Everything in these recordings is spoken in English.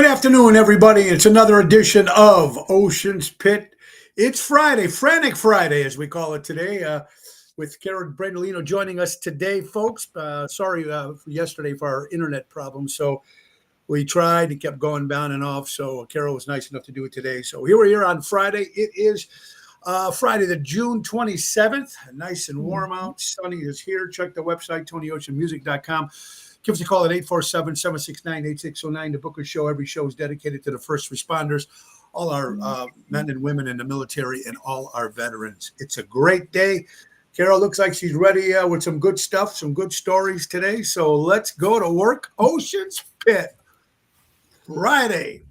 Good afternoon, everybody. It's another edition of Ocean's Pit. It's Friday, Frantic Friday, as we call it today, with Karen Brandolino joining us today, folks. Sorry for yesterday for our internet problems. So we tried, it kept going down and off. So Carol was nice enough to do it today. So here we're here on Friday. It is Friday, the June 27th. Nice and warm out. Sunny is here. Check the website, TonyOceanMusic.com. Give us a call at 847-769-8609 to book a show. Every show is dedicated to the first responders, all our men and women in the military, and all our veterans. It's a great day. Carol looks like she's ready with some good stuff, some good stories today. So let's go to work. Ocean's Pit, Friday.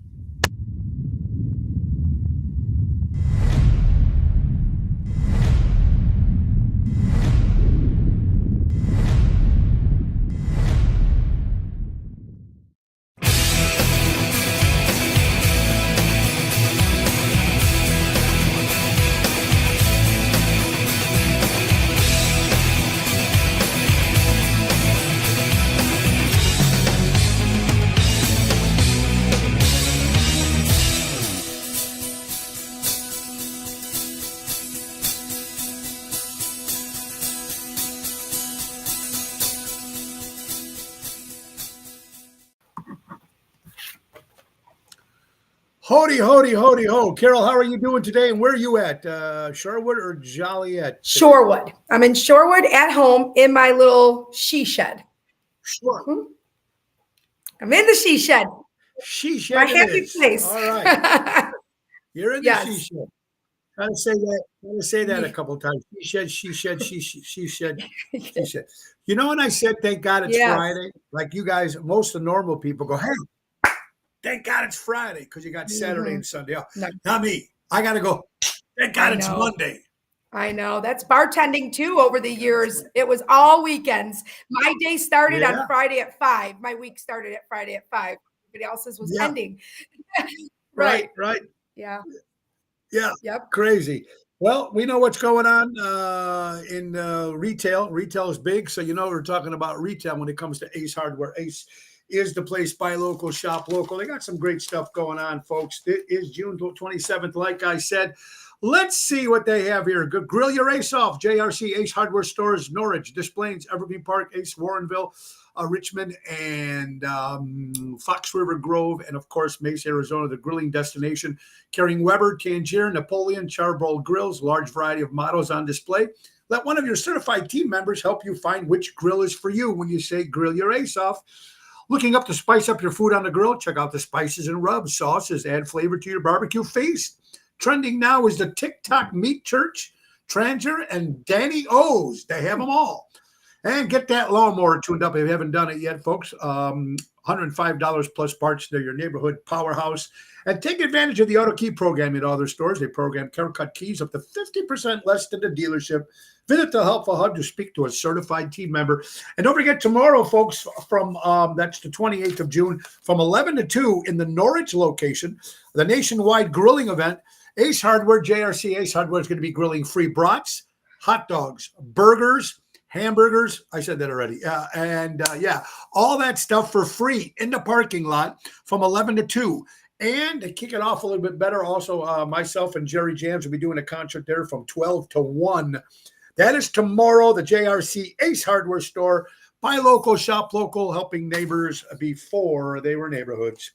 Hody, hody, hody, ho. Carol, how are you doing today? And where are you at? Sherwood or Joliet? Shorewood. I'm in Shorewood at home in my little she shed. Sure. I'm in the she shed. She shed. My happy place. All right. You're in the Yes. she shed. Try to say that. Try to say that a couple of times. She shed, she shed, she shed, she shed. You know when I said thank God it's Yes. Friday? Like you guys, most of the normal people go, hey, thank God it's Friday because you got Saturday and Sunday off. No. Not me. I got to go, thank God I it's know. Monday. I know. That's bartending too over the years. It was all weekends. My day started Yeah. on Friday at 5. My week started at Friday at 5. Everybody else's was Yeah. ending. Right. Yeah. Yeah. Yep. Crazy. Well, we know what's going on in retail. Retail is big. So, you know, we're talking about retail when it comes to Ace Hardware. Ace is the place, buy local, shop local. They got some great stuff going on, folks. It is June 27th, like I said. Let's see what they have here. Grill your Ace off. JRC Ace Hardware Stores, Norwich, Des Plaines, Evergreen Park, Ace Warrenville, Richmond, and Fox River Grove, and of course, Mesa, Arizona, the grilling destination, carrying Weber, Tangier, Napoleon, Charbroil grills, large variety of models on display. Let one of your certified team members help you find which grill is for you when you say grill your Ace off. Looking up to spice up your food on the grill? Check out the spices and rubs, sauces, add flavor to your barbecue feast. Trending now is the TikTok Meat Church, Tranger, and Danny O's. They have them all. And get that lawnmower tuned up if you haven't done it yet, folks. $105 plus parts. They're your neighborhood powerhouse. And take advantage of the Auto Key program at all their stores. They program CareCut keys up to 50% less than the dealership. Visit the Helpful Hub to speak to a certified team member. And don't forget tomorrow, folks, from that's the 28th of June, from 11 to 2 in the Norwich location, the nationwide grilling event. Ace Hardware, JRC Ace Hardware is going to be grilling free brats, hot dogs, burgers, hamburgers. I said that already. All that stuff for free in the parking lot from 11 to 2. And to kick it off a little bit better, also myself and Jerry Jams will be doing a concert there from 12 to 1. That is tomorrow, the JRC Ace Hardware Store. Buy local, shop local, helping neighbors before they were neighborhoods.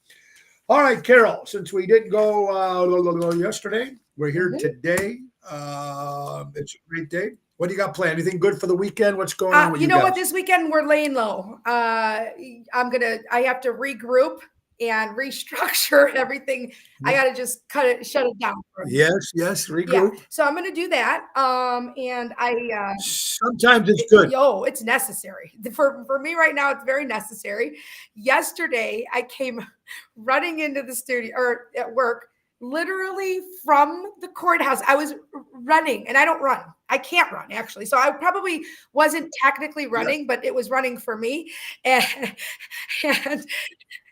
All right, Carol, since we didn't go yesterday, we're here today. It's a great day. What do you got planned? Anything good for the weekend? What's going on with you know guys? what? This weekend we're laying low. I have to regroup and restructure everything. I got to just shut it down. Yes, regroup. Yeah. So I'm going to do that. And sometimes it's good. It's necessary. For me right now, it's very necessary. Yesterday, I came running into the studio or at work, literally from the courthouse. I was running, and I don't run. I can't run, actually. So I probably wasn't technically running, but it was running for me. And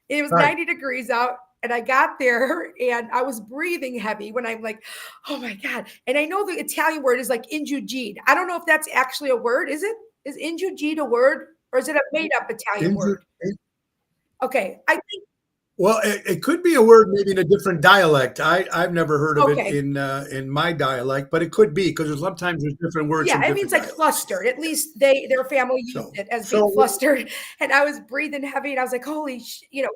it was 90 degrees out, and I got there, and I was breathing heavy when I'm like, oh, my God. And I know the Italian word is like injugid. I don't know if that's actually a word. Is it? Is injugid a word, or is it a made-up Italian word? Okay. I think Well, it could be a word maybe in a different dialect. I've never heard of it Okay. in my dialect, but it could be because sometimes there's different words in Yeah, it means different like dialects. flustered. At least their family used So it as being so flustered. And I was breathing heavy and I was like, holy, Worcester.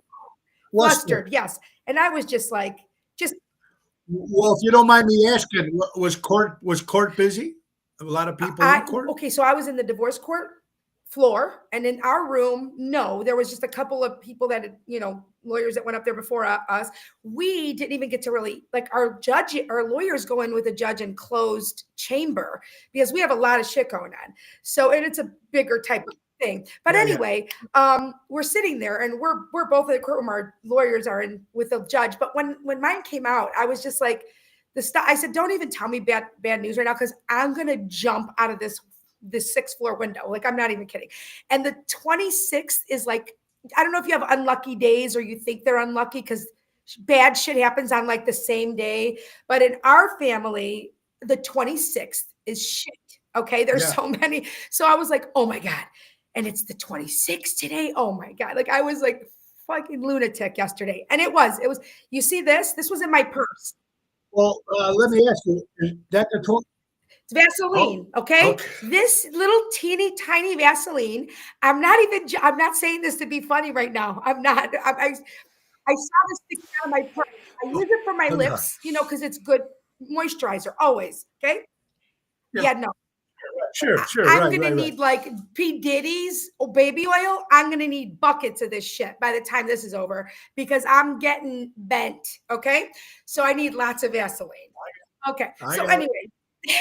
flustered. Yes. And I was just like, just Well, if you don't mind me asking, was court busy? A lot of people in court? okay, so I was in the divorce court floor, and in our room, no, there was just a couple of people that had, lawyers that went up there before us. We didn't even get to really like our lawyers go in with a judge in closed chamber because we have a lot of shit going on. So, and it's a bigger type of thing. But Yeah, yeah. anyway, we're sitting there, and we're both in the courtroom. Our lawyers are in with the judge. But when mine came out, I was just like I said, don't even tell me bad news right now because I'm gonna jump out of this sixth floor window. Like I'm not even kidding. And the 26th is like, I don't know if you have unlucky days or you think they're unlucky because bad shit happens on like the same day. But in our family, the 26th is shit. Okay. There's Yeah. so many. So I was like, oh my God. And it's the 26th today. Oh my God. Like I was like fucking lunatic yesterday. And it was, you see this was in my purse. Well, let me ask you, is that the It's Vaseline, okay? okay. This little teeny tiny Vaseline. I'm not saying this to be funny right now. I'm not. I saw this thing out of my purse. I use it for my Okay. lips, because it's good moisturizer always. Okay. Yeah. Yeah, no. Sure, sure. I'm Right, gonna right, right. need like P. Diddy's baby oil. I'm gonna need buckets of this shit by the time this is over because I'm getting bent. Okay. So I need lots of Vaseline. Okay. I So got it. anyway,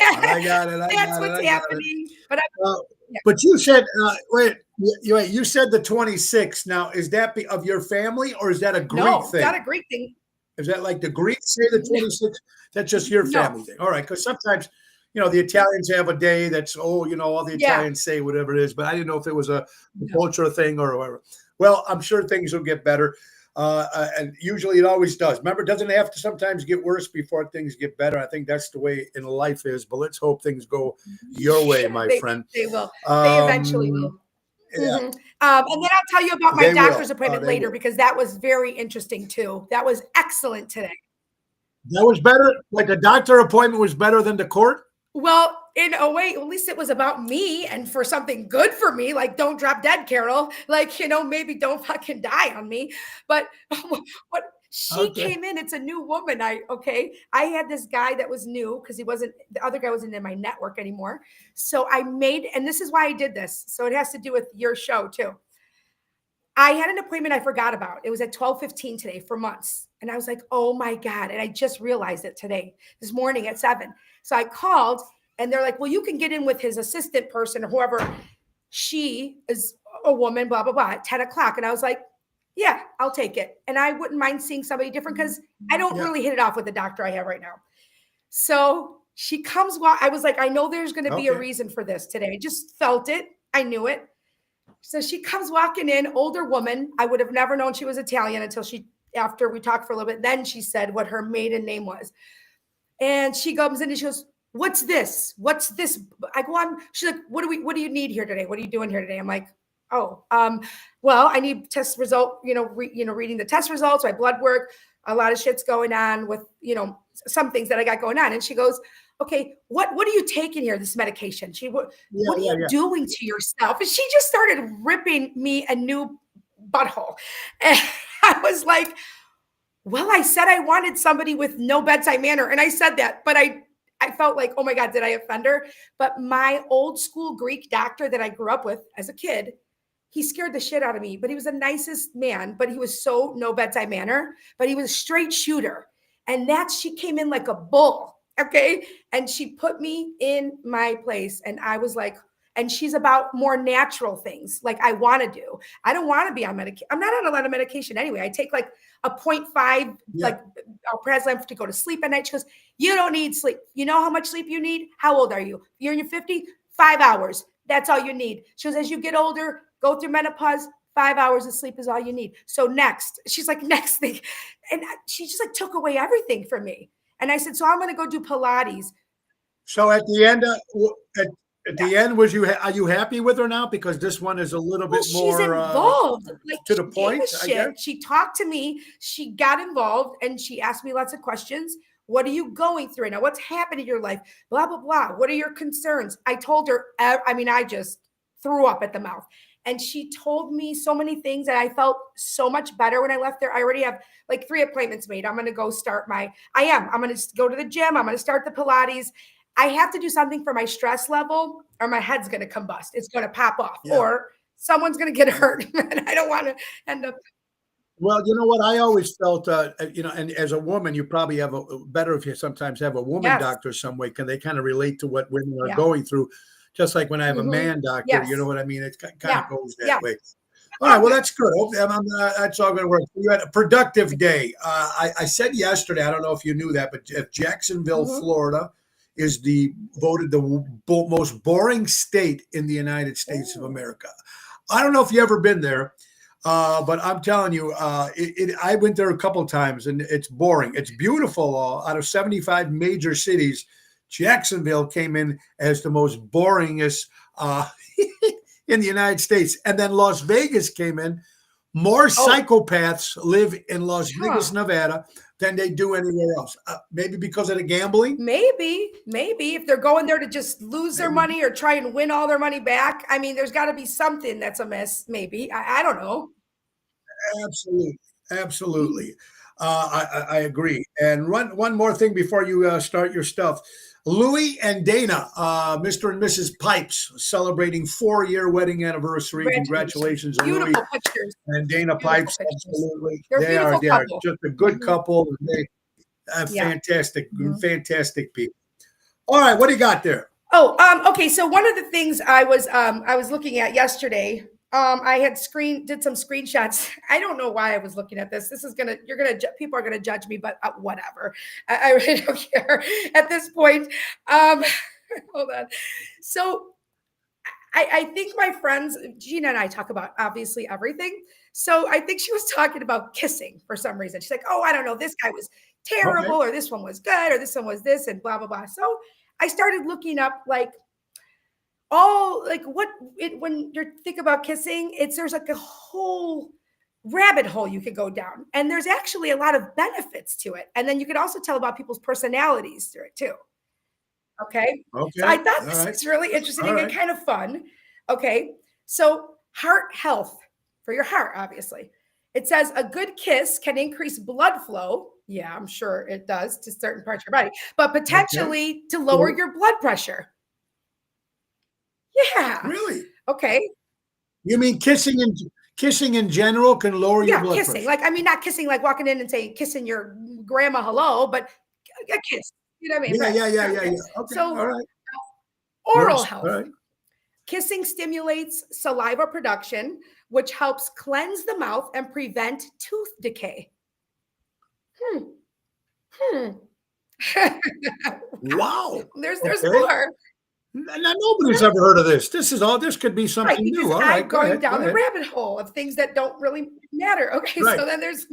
I got it. I that's got it. what's I got it. happening. But yeah. But you said, wait, you said the 26th. Now, is that of your family or is that a Greek No, thing? not a Greek thing. Is that like the Greeks say the 26th? That's just your No. family thing. All right. Because sometimes, the Italians have a day that's, all the Italians say whatever it is. But I didn't know if it was a cultural thing or whatever. Well, I'm sure things will get better. And usually it always does. Remember, doesn't have to sometimes get worse before things get better. I think that's the way in life is. But let's hope things go your way, my friend. They will. They eventually will. Yeah. And then I'll tell you about my They doctor's will. appointment They later will. because that was very interesting too. That was excellent today. That was better. Like the doctor appointment was better than the court. Well, in a way, at least it was about me and for something good for me. Like, don't drop dead, Carol. Like, maybe don't fucking die on me. But what she Okay. came in, it's a new woman. I had this guy that was new because the other guy wasn't in my network anymore. So and this is why I did this. So it has to do with your show too. I had an appointment I forgot about. It was at 12:15 today for months. And I was like, oh my God. And I just realized it this morning at 7. So I called and they're like, well, you can get in with his assistant person or whoever. She is a woman, blah, blah, blah, at 10 o'clock. And I was like, yeah, I'll take it. And I wouldn't mind seeing somebody different because I don't really hit it off with the doctor I have right now. So she comes, I was like, I know there's going to be a reason for this today. I just felt it. I knew it. So she comes walking in, older woman. I would have never known she was Italian until after we talked for a little bit. Then she said what her maiden name was. And she comes in and she goes, what's this? What's this? I go, she's like, what do you need here today? What are you doing here today? I'm like, oh, well, I need test result, reading the test results, my blood work, a lot of shit's going on with, some things that I got going on. And she goes, okay, what are you taking here? This medication? What are you doing to yourself? And she just started ripping me a new butthole. And I was like, well, I said I wanted somebody with no bedside manner. And I said that, but I felt like, oh my God, did I offend her? But my old school Greek doctor that I grew up with as a kid, he scared the shit out of me, but he was the nicest man, but he was so no bedside manner, but he was a straight shooter. And she came in like a bull. Okay. And she put me in my place. And I was like, and she's about more natural things like I want to do. I don't want to be on medication. I'm not on a lot of medication anyway. I take like a 0.5, like Alprazolam to go to sleep at night. She goes, you don't need sleep. You know how much sleep you need? How old are you? You're in your 50, 5 hours. That's all you need. She goes, as you get older, go through menopause, 5 hours of sleep is all you need. So she's like, next thing. And she just like took away everything from me. And I said, so I'm going to go do Pilates. So at the end of At the end, are you happy with her now? Because this one is a little Well, bit she's more involved. Like to she the gave point, a I guess. shit. She talked to me. She got involved and she asked me lots of questions. What are you going through now? What's happened in your life? Blah, blah, blah. What are your concerns? I told her, I mean, I just threw up at the mouth. And she told me so many things and I felt so much better when I left there. I already have like 3 appointments made. I'm going to go start I'm going to go to the gym. I'm going to start the Pilates. I have to do something for my stress level or my head's going to combust. It's going to pop off or someone's going to get hurt. And I don't want to end up. Well, you know what? I always felt, and as a woman, you probably have better if you sometimes have a woman doctor some way. Can they kind of relate to what women are going through? Just like when I have a man doctor, you know what I mean? It kind of goes that way. All right. Well, that's good. That's all going to work. You had a productive day. I said yesterday, I don't know if you knew that, but Jacksonville, Florida is voted the most boring state in the United States of America. I don't know if you ever been there. But I'm telling you, I went there a couple of times and it's boring. It's beautiful. Out of 75 major cities, Jacksonville came in as the most boringest in the United States. And then Las Vegas came in. More psychopaths live in Las Vegas, Nevada than they do anywhere else. Maybe because of the gambling? Maybe if they're going there to just lose their money or try and win all their money back. I mean, there's got to be something that's amiss. Maybe. I don't know. Absolutely. I agree. And one more thing before you start your stuff. Louis and Dana, Mr. and Mrs. Pipes, celebrating 4-year wedding anniversary. Congratulations, beautiful Louis pictures. And Dana Beautiful Pipes. pictures. Absolutely. They are just a good couple. Fantastic people. All right. What do you got there? Okay. So one of the things I was looking at yesterday, I had did some screenshots. I don't know why I was looking at this. People are gonna judge me, but whatever. I really don't care at this point. Hold on. So I think my friends, Gina and I talk about obviously everything. So I think she was talking about kissing for some reason. She's like, oh, I don't know. This guy was terrible, or this one was good, or this one was this, and blah, blah, blah. So I started looking up when you think about kissing, there's like a whole rabbit hole you could go down. And there's actually a lot of benefits to it. And then you could also tell about people's personalities through it too. Okay. So I thought this is really interesting and kind of fun. Okay. So heart health for your heart, obviously. It says a good kiss can increase blood flow. Yeah, I'm sure it does to certain parts of your body, but potentially to lower your blood pressure. Yeah. Really? Okay. You mean kissing in general can lower your blood kissing. pressure? Like, I mean, not kissing, like walking in and saying, kissing your grandma hello, but a kiss. You know what I mean? Yeah. Okay. So, all right. Oral health. All right. Kissing stimulates saliva production, which helps cleanse the mouth and prevent tooth decay. Wow. There's more. Now, nobody's ever heard of this. This could be something new. All right, going down the rabbit hole of things that don't really matter. Okay, so then there's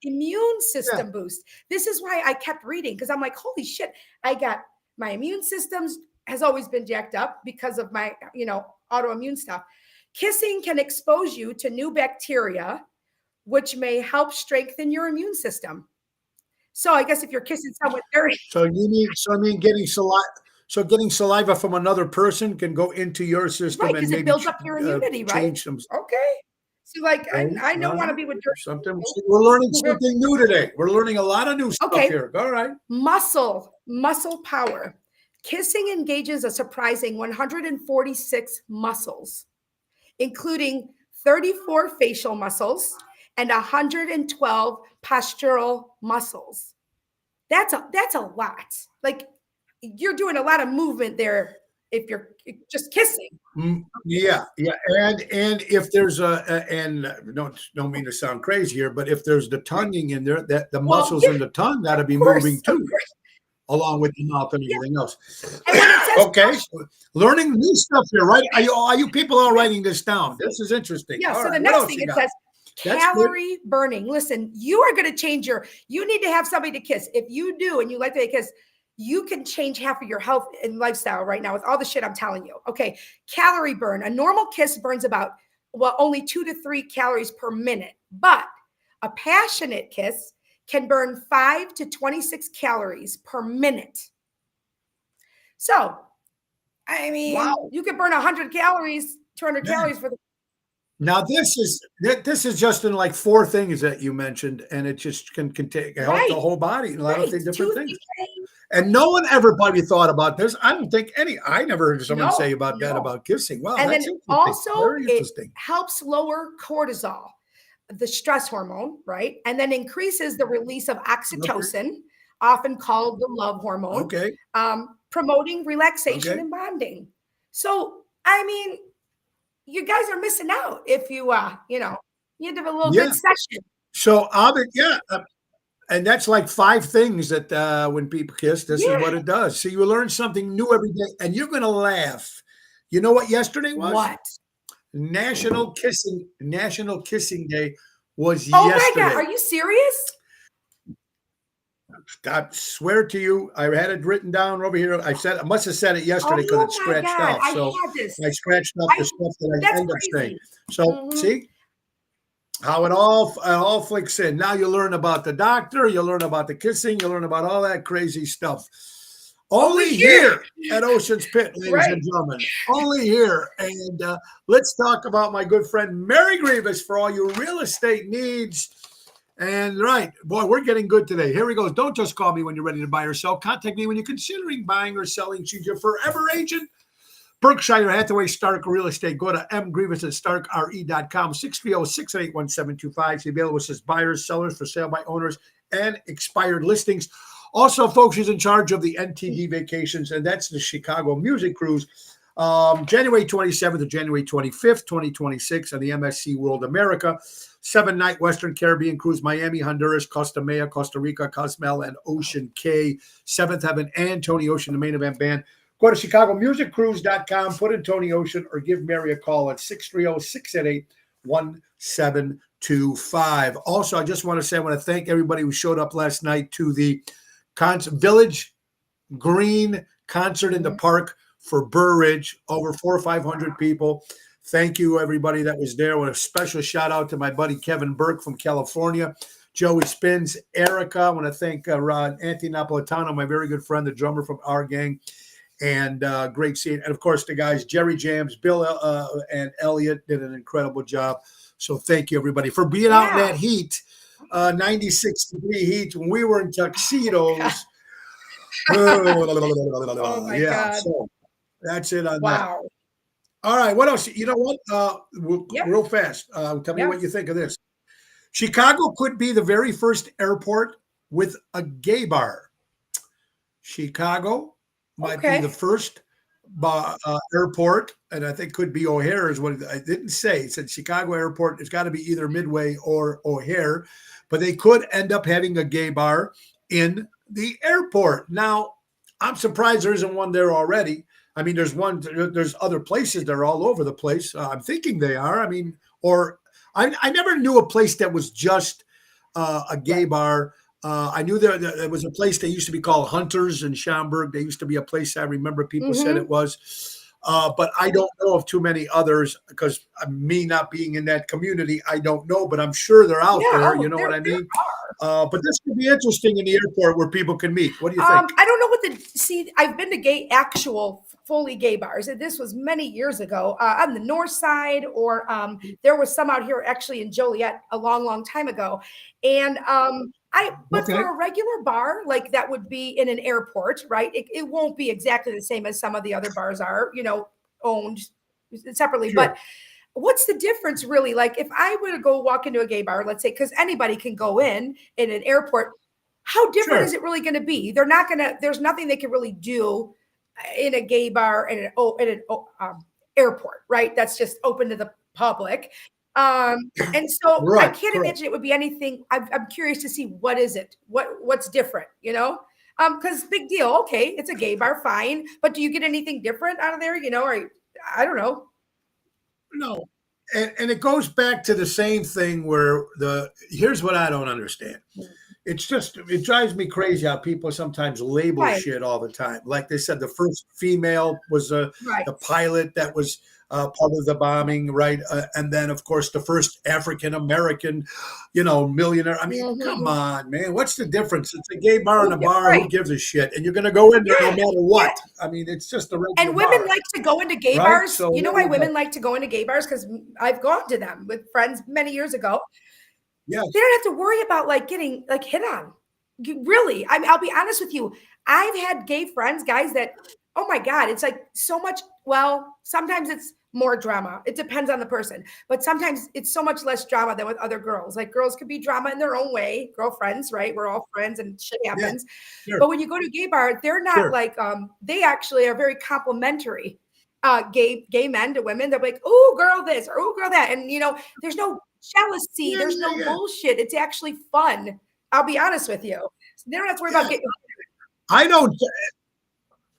immune system boost. This is why I kept reading, because I'm like, holy shit, my immune systems has always been jacked up because of my, autoimmune stuff. Kissing can expose you to new bacteria, which may help strengthen your immune system. So I guess if you're kissing someone dirty. So I mean getting saliva. So getting saliva from another person can go into your system and maybe it builds up your immunity, right? Okay. So I don't want to be with dirt. We're learning something new today. We're learning a lot of new stuff here. All right. Muscle power. Kissing engages a surprising 146 muscles, including 34 facial muscles and 112 postural muscles. That's a lot. Like, you're doing a lot of movement there if you're just kissing. Yeah. And if there's don't mean to sound crazy here, but if there's the tonguing in there, that the muscles in the tongue got to be moving too, along with the mouth and everything else. Okay. Learning new stuff here, right? Are you people all writing this down? This is interesting. Yeah. So the next thing it says, calorie burning. Listen, you are going to change you need to have somebody to kiss. If you do and you like to kiss, you can change half of your health and lifestyle right now with all the shit I'm telling you. Okay. Calorie burn. A normal kiss burns about, well, only 2 to 3 calories per minute, but a passionate kiss can burn 5 to 26 calories per minute. So, I mean, Wow. you could burn 100 calories, 200 Yeah. calories for the. Now this is just in like 4 things that you mentioned, and it just can take help Right. the whole body in a lot of Right. different Two things. things. And no one everybody thought about this. I don't think I never heard someone No, say about that no. about kissing. Wow, And that's then interesting. also Very it interesting. helps lower cortisol, the stress hormone, right? And then increases the release of Okay. oxytocin, often called the love hormone, Okay. promoting relaxation Okay. and bonding. So, I mean, you guys are missing out if you, you had to have a little Yeah. good session. So and that's like 5 things that when people kiss, this is what Yeah. it does. So you learn something new every day, and you're going to laugh. You know what yesterday was? What? National Kissing Day was Oh my yesterday. God. Are you serious? I swear to you, I had it written down over here. I must have said it yesterday because Oh it's my scratched God. out. I So had this. I scratched up the stuff that I That's end up saying. crazy. So Mhm. see how it all flicks in. Now you learn about the doctor, you learn about the kissing, you learn about all that crazy stuff. Only here at Ocean's Pit, ladies Right. and gentlemen. Only here. And let's talk about my good friend Mary Grievous for all your real estate needs. And right, boy, we're getting good today. Here we go. Don't just call me when you're ready to buy or sell. Contact me when you're considering buying or selling. She's your forever agent. Berkshire Hathaway Stark Real Estate. Go to mgrievous@starkre.com, 630-688-1725. She's available as buyers, sellers, for sale by owners, and expired listings. Also, folks, she's in charge of the NTD Vacations, and that's the Chicago Music Cruise. January 27th to January 25th, 2026 on the MSC World America. 7-night Western Caribbean cruise, Miami, Honduras, Costa Maya, Costa Rica, Cozumel, and Ocean Cay. Seventh Heaven and Tony Ocean, the main event band. Go to ChicagoMusicCruise.com, put in Tony Ocean, or give Mary a call at 630-688-1725. Also, I just want to say I want to thank everybody who showed up last night to the Village Green concert in the park for Burr Ridge. Over 400 or 500 people. Thank you, everybody that was there. With a special shout out to my buddy Kevin Burke from California, Joey Spins, Erica. I want to thank Anthony Napolitano, my very good friend, the drummer from our gang, and great seeing. And of course, the guys Jerry Jams, Bill, and Elliot did an incredible job. So thank you, everybody, for being out in that heat, 96-degree heat when we were in tuxedos. Oh my God. So that's it on that. Wow. All right, what else? You know what? Real fast. Tell me Yeah. what you think of this. Chicago could be the very first airport with a gay bar. Chicago might be the first airport, and I think could be O'Hare is what I didn't say. It said Chicago Airport. It's got to be either Midway or O'Hare, but they could end up having a gay bar in the airport. Now, I'm surprised there isn't one there already. I mean, there's other places that are all over the place. I'm thinking they are. I mean, or I never knew a place that was just a gay bar. I knew there was a place that used to be called Hunters in Schaumburg. There used to be a place I remember people said it was. But I don't know of too many others because me not being in that community, I don't know. But I'm sure they're out there. You know what I mean? But this could be interesting in the airport where people can meet. What do you think? I don't know I've been to actual fully gay bars. And this was many years ago on the north side, or there was some out here actually in Joliet a long, long time ago. And for a regular bar, like that would be in an airport, right? It won't be exactly the same as some of the other bars are, owned separately. But what's the difference really? Like if I were to go walk into a gay bar, let's say, because anybody can go in an airport, how different is it really going to be? There's nothing they can really do in a gay bar in an airport, right? That's just open to the public. And so I can't imagine it would be anything. I'm curious to see what is it, what's different, because big deal. Okay. It's a gay bar. Fine. But do you get anything different out of there? Or I don't know. No. And it goes back to the same thing where here's what I don't understand. it's just it drives me crazy how people sometimes label Right. shit all the time. Like they said, the first female was Right. the pilot that was part of the bombing, right? And then, of course, the first African American, millionaire. I mean, come Mhm. on, man, what's the difference? It's a gay bar and a Yeah, bar. Who right. gives a shit? And you're going to go in there no Yeah. matter Yeah. what. I mean, it's just a regular And women bar, like to go into gay right? bars. So You know there why you go. women like to go into gay bars? Because I've gone to them with friends many years ago. Yes, They don't have to worry about like getting like hit on. Really, I'll be honest with you. I've had gay friends, guys that, oh my God, it's like so much. Well, sometimes it's more drama. It depends on the person, but sometimes it's so much less drama than with other girls. Like girls could be drama in their own way, girlfriends, right? We're all friends and shit yeah, happens. sure, But when you go to a gay bar, they're not sure. like they actually are very complimentary. Gay men to women. They're like, oh girl this or oh girl that. And there's no jealousy, Yeah, there's yeah, no yeah. bullshit. It's actually fun. I'll be honest with you. So they don't have to worry about Yeah. getting I don't.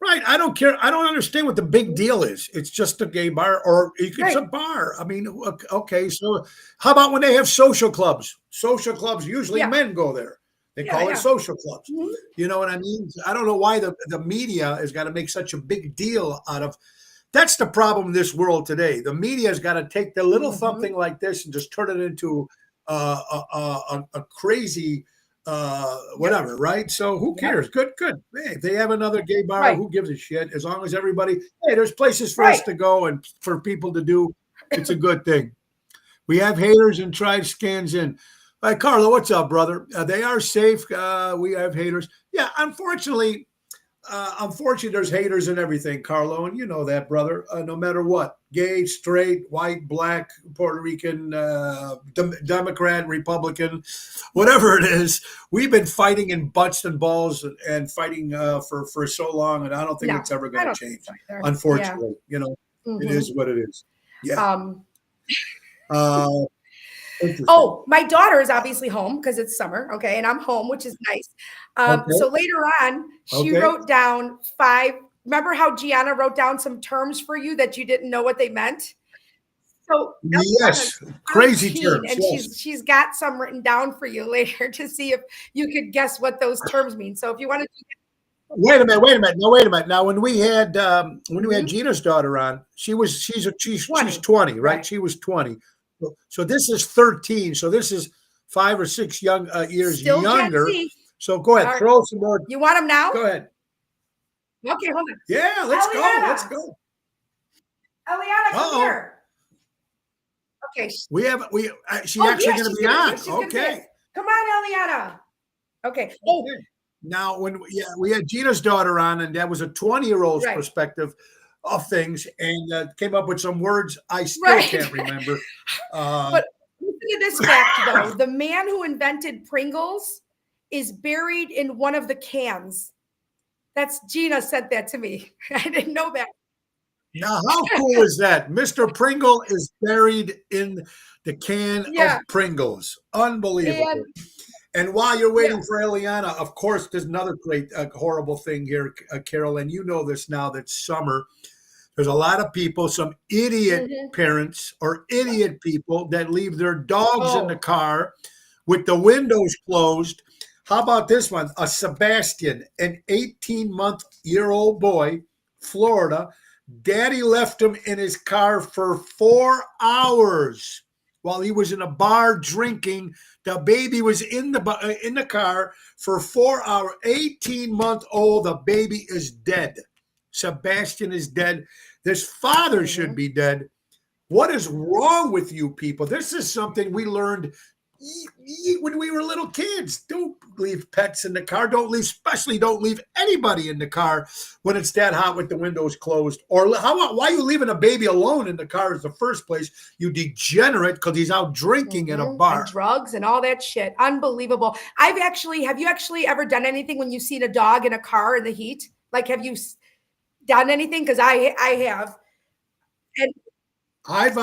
Right. I don't care. I don't understand what the big deal is. It's just a gay bar or it's a right. bar. I mean, okay. So how about when they have social clubs? Social clubs, usually Yeah. men go there. They Yeah. call it Yeah. social clubs. Mhm. You know what I mean? I don't know why the media has got to make such a big deal out of that's the problem in this world today. The media has got to take the little Mhm. something like this and just turn it into a crazy Yep. whatever, right? So who Yep. cares? Good, good. Hey, if they have another gay bar, Right. who gives a shit? As long as everybody, hey, there's places for us Right. to go and for people to do. It's a good thing. We have haters and tribe scans in. All right, Carlo, what's up, brother? They are safe. We have haters. Yeah, unfortunately, there's haters and everything, Carlo, and you know that, brother. No matter what, gay, straight, white, black, Puerto Rican, Democrat, Republican, whatever it is, we've been fighting in butts and balls and fighting for so long, and I don't think No, it's ever I going to don't think change. so either. Yeah. Unfortunately, it Mhm. is what it is. Yeah. Um, Uh, interesting. oh, my daughter is obviously home because it's summer. Okay. And I'm home, which is nice. Okay. So later on, she Okay. wrote down 5. Remember how Gianna wrote down some terms for you that you didn't know what they meant? So Yes. Eliana's Crazy 13 terms. and Yes. she's got some written down for you later to see if you could guess what those terms mean. So if you want to Wait a minute. Wait a minute. No, wait a minute. Now, when we had do Gina's daughter on, she's 20, 20, right? right? She was 20. So this is 13. So this is 5 or 6 years Still Gen younger. Z. So go All ahead, right. throw some more. You want them now? Go ahead. Okay, hold on. Yeah, let's go. Let's Eliana, go. Eliana, come Uh-oh. here. Okay. She Oh, actually yeah, going to she's be gonna on. she's gonna say Okay. it. Come on, Eliana. Okay. Oh, Okay. Now, we had Gina's daughter on, and that was a 20-year-old's right. perspective of things, and came up with some words I still Right. can't remember. But listen to this fact, though. The man who invented Pringles is buried in one of the cans. That's Gina said that to me. I didn't know that. Now, how cool is that? Mr. Pringle is buried in the can Yeah. of Pringles. Unbelievable. And And while you're yeah. waiting for Eliana, of course, there's another great, horrible thing here, Carol, and you know this now that summer, there's a lot of people, some idiot Mhm. parents or idiot people that leave their dogs in the Oh, car with the windows closed. How about this one? A Sebastian, an 18-month-year-old boy, Florida. Daddy left him in his car for 4 hours while he was in a bar drinking. The baby was in the car for 4 hours. 18-month-old. The baby is dead. Sebastian is dead. This father should mhm. be dead. What is wrong with you people? This is something we learned when we were little kids. Don't leave pets in the car. Especially don't leave anybody in the car when it's that hot with the windows closed. Or why are you leaving a baby alone in the car in the first place? You degenerate, because he's out drinking at a Mhm. bar. And drugs and all that shit. Unbelievable. Have you actually ever done anything when you've seen a dog in a car in the heat? Like, have you done anything? Because I have. And I've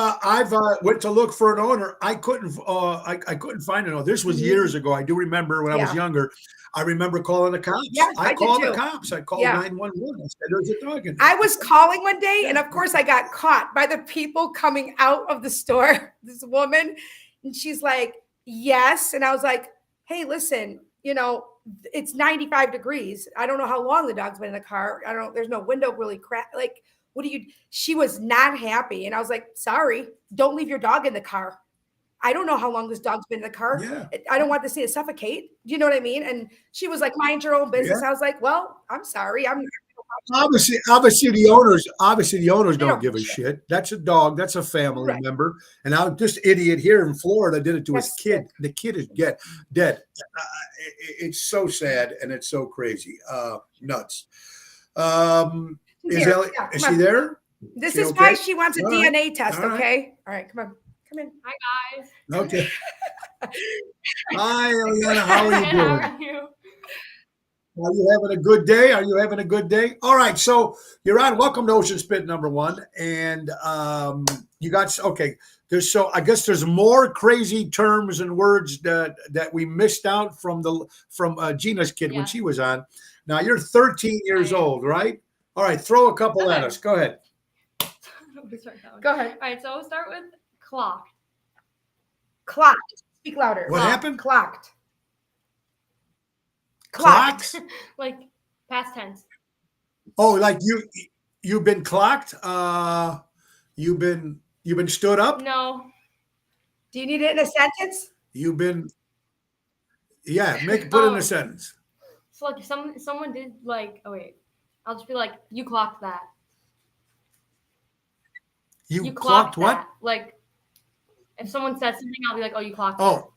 went to look for an owner. I couldn't find an owner. This was Mhm. years ago. I do remember when I was Yeah. younger. I remember calling the cops. Yes, I I did called the too. cops. I called Yeah. 911. I said, "There's a dog in there." I was calling one day, and Yeah. of course, I got caught by the people coming out of the store. This woman, and she's like, "Yes," and I was like, "Hey, listen, you know, it's 95 degrees. I don't know how long the dog's been in the car. I don't, there's no window really crack. Like, what do you, she was not happy. And I was like, sorry, don't leave your dog in the car. I don't know how long this dog's been in the car. Yeah. I don't want this thing to suffocate. Do you know what I mean? And she was like, mind your own business. Yeah. I was like, well, I'm sorry. I'm Obviously the owners don't give a shit. That's a dog. That's a family Right. member. And now this idiot here in Florida did it to his That's kid. sick. The kid is dead. It's so sad and it's so crazy. Nuts. Is Here, Ellie, yeah, is come she on. there? This She is okay? why she wants a All right. DNA test. All right. Okay. All right. Come on. Come in. Hi guys. Okay. Hi, Eliana. How are you How doing? are you? Are you having a good day? Are you having a good day? All right. So you're on. Welcome to Ocean Spit #1. And you got, okay. I guess there's more crazy terms and words that we missed out from Gina's kid when Yeah. she was on. Now you're 13 years I am. old, right? All right. Throw a couple at Okay. us. Go ahead. Go ahead. All right, so we'll start with clock. Clocked. Speak louder. What happened? Clocked. Clocked. Clocked? Like past tense. Oh, like you've been clocked? You've been stood up? No. Do you need it in a sentence? You've been, yeah, put it in a sentence. So like if someone did like, oh wait, I'll just be like, you clocked that. You clocked clocked what? that. Like if someone said something, I'll be like, oh, you clocked that. Oh,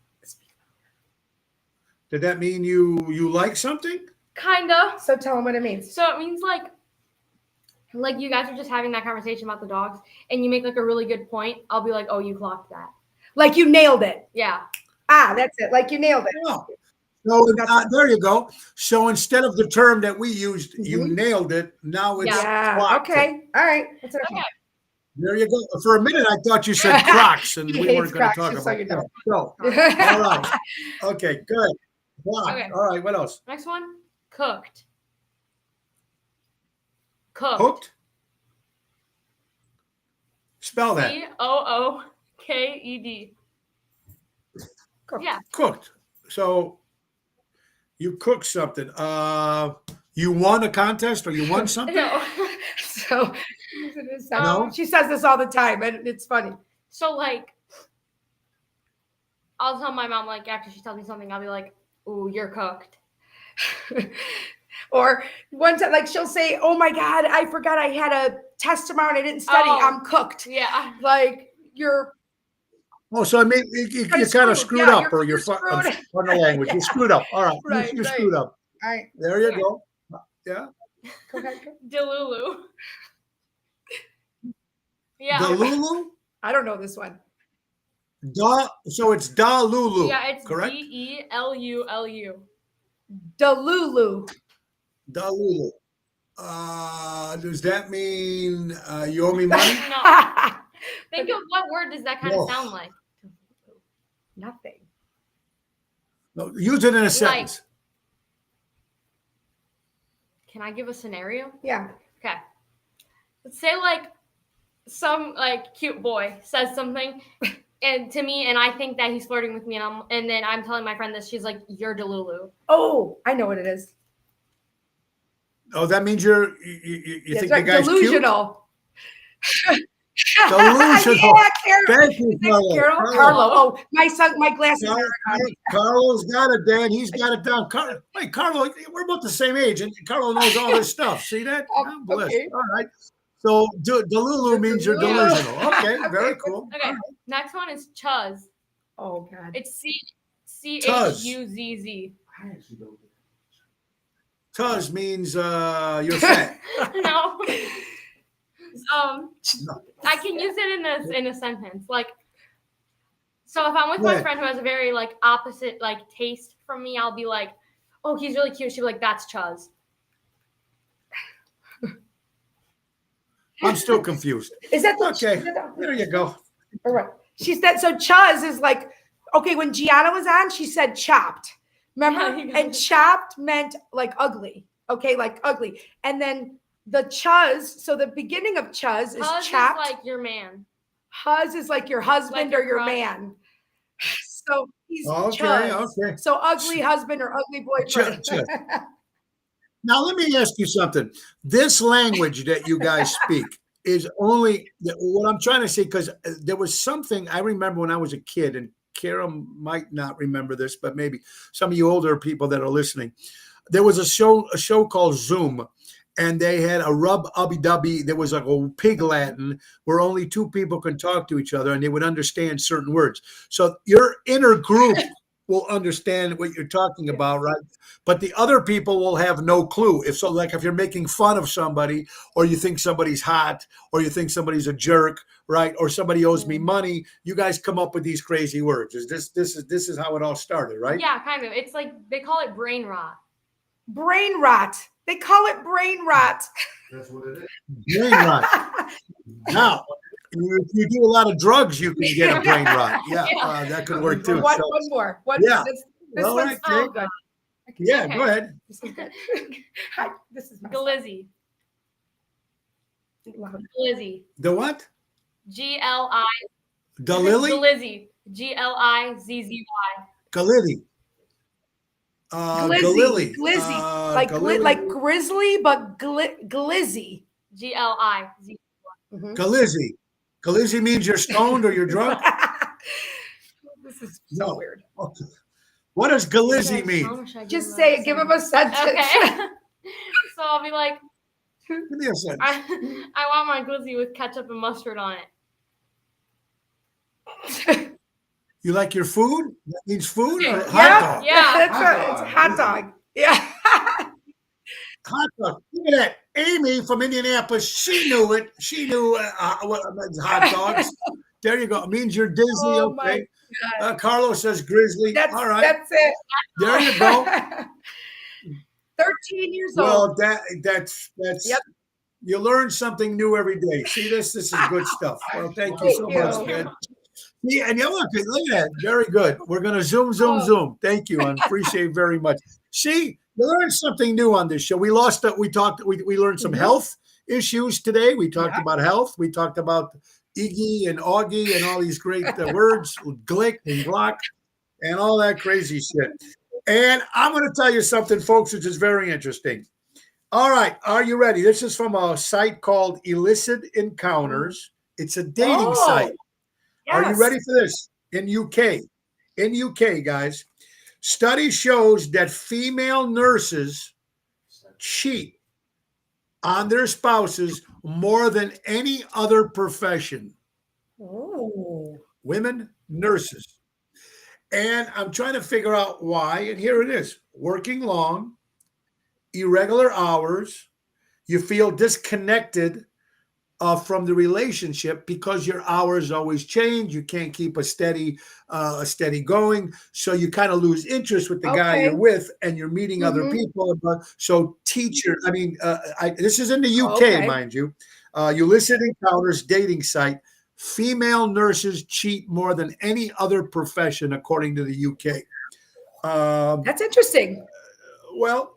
did that mean you like something? Kinda. So tell them what it means. So it means like you guys are just having that conversation about the dogs and you make like a really good point. I'll be like, oh, you clocked that. Like you nailed it. Yeah. Ah, that's it. Like you nailed it. Oh, so there you go. So instead of the term that we used, you nailed it. Now it's Yeah. clocked. Okay. All right. That's it. Okay. There you go. For a minute, I thought you said Crocs, and He we hates weren't going to Crocs, talk just so about you know. that. So, all right. Okay, good. Clock. Okay. All right. What else? Next one, cooked. Cooked. Cooked. Spell that. COOKED. Cooked. Yeah. Cooked. So you cooked something. You won a contest or you won something? No. So No? she says this all the time, and it's funny. So like, I'll tell my mom like after she tells me something, I'll be like, "Ooh, you're cooked." Or one time, like she'll say, "Oh my God, I forgot I had a test tomorrow and I didn't study. Oh. I'm cooked." Yeah. Like you're Oh, so I mean, you Kinda kind of screwed. screwed Yeah, up, or you're you're screwed. on the language. You screwed up. All right, Right, you right. screwed up. all right. There you Okay. go. Yeah. Go ahead. Delulu. Yeah. Delulu. I don't know this one. So it's Dalulu. Yeah, it's correct. DELULU. Delulu. Dalulu. Does that mean you owe me money? No. Think of what word does that kind No. of sound like? Nothing. No, use it in a sentence. Can I give a scenario? Yeah. Okay. Let's say like some like cute boy says something and to me and I think that he's flirting with me and then I'm telling my friend this, she's like, "You're Delulu." Oh, I know what it is. Oh, that means you That's think right. the guy's Delusional. Delusional. Yeah, Carol. Thank you, Is that Carlo. Carol? Carlo. Oh, my son, my glasses are Carlo's got it, Dan. He's got it down. Wait, Carlo, we're about the same age, and Carlo knows all this stuff. See that? Oh, I'm blessed. okay. All right. So Delulu means you're Delulu. delusional. Okay, very Okay. cool. Okay. Next one is Chuzz. Oh God. It's Tuz. CHUZZ. Tuz means you're fat. No. No. I can use it in a sentence. Like, so if I'm with Yeah. my friend who has a very like opposite like taste from me, I'll be like, "Oh, he's really cute." She'll be like, "That's Chuzz." I'm still confused. Is that the Okay, there you go. All right. She said so. Chuzz is like okay. When Gianna was on, she said chopped. Remember? Yeah, you And got it. chopped meant like ugly. Okay, like ugly. And then the Chuzz. So the beginning of Chuzz is Chuzz chopped. is like your man. Huzz is like your husband Like your or your crush. man. So he's Okay, Chuz. okay. So ugly husband or ugly boyfriend. Chuz. Now, let me ask you something. This language that you guys speak is only what I'm trying to say, because there was something I remember when I was a kid, and Kara might not remember this, but maybe some of you older people that are listening. There was a show called Zoom, and they had a rub-a-dubby. There was like a pig Latin where only two people can talk to each other and they would understand certain words. So your inner group will understand what you're talking about, right? But the other people will have no clue. If so, like if you're making fun of somebody, or you think somebody's hot, or you think somebody's a jerk, right? Or somebody owes me money, you guys come up with these crazy words. This is how it all started, right? Yeah, kind of. It's like they call it brain rot. Brain rot. They call it brain rot. That's what it is. Brain rot. Now, if you do a lot of drugs, you can get a brain rot. Yeah, Yeah. that could work too. One So, more. Yeah. This all one's right, so Kate. good. Yeah, Okay. go ahead. This is good. Hi, this is my Glizzy. Glizzy. The what? G-L-I. The lily? Glizzy. G-L-I-Z-Z-Y. Galili. Glizzy. Galili. Like Galili. like grizzly, but glizzy. G-L-I-Z. Mhm. Galizzi. Galizzi means you're stoned or you're drunk? This is so No. weird. Okay. What does Galizzi Should I mean? tell him or should I Just say it. Give him a sentence. Okay. So I'll be like, Give me a sentence. I want my glizzy with ketchup and mustard on it. You like your food? That means food or Yeah. hot dog? Yeah. That's Hot right. dog. It's hot dog. Yeah. Hot dog. Look at that. Amy from Indianapolis, she knew it. She knew what hot dogs. There you go. It means you're dizzy. Oh, my Okay. Carlos says grizzly. That's All right. That's it. There you go. 13 years old. Well, that's Yep. you learn something new every day. See this? This is good stuff. Well, thank you so Thank much, you. man. Yeah, and look at that. Very good. We're gonna zoom. Oh. Thank you, and appreciate it very much. See, you learned something new on this show. We learned some Mhm. health issues today. We talked Yeah. about health. We talked about Iggy and Augie and all these great words, glick and glock, and all that crazy shit. And I'm going to tell you something, folks, which is very interesting. All right, are you ready? This is from a site called Illicit Encounters. It's a dating Oh, site. Are you yes. ready for this? In UK, guys, study shows that female nurses cheat on their spouses more than any other profession. Ooh. Women nurses. And I'm trying to figure out why. And here it is: working long, irregular hours. You feel disconnected from the relationship because your hours always change. You can't keep a steady going. So you kind of lose interest with the guy Okay. you're with, and you're meeting other Mhm. people. So this is in the UK, Okay. mind you. Illicit Encounters dating site. Female nurses cheat more than any other profession, according to the UK. That's interesting. Well,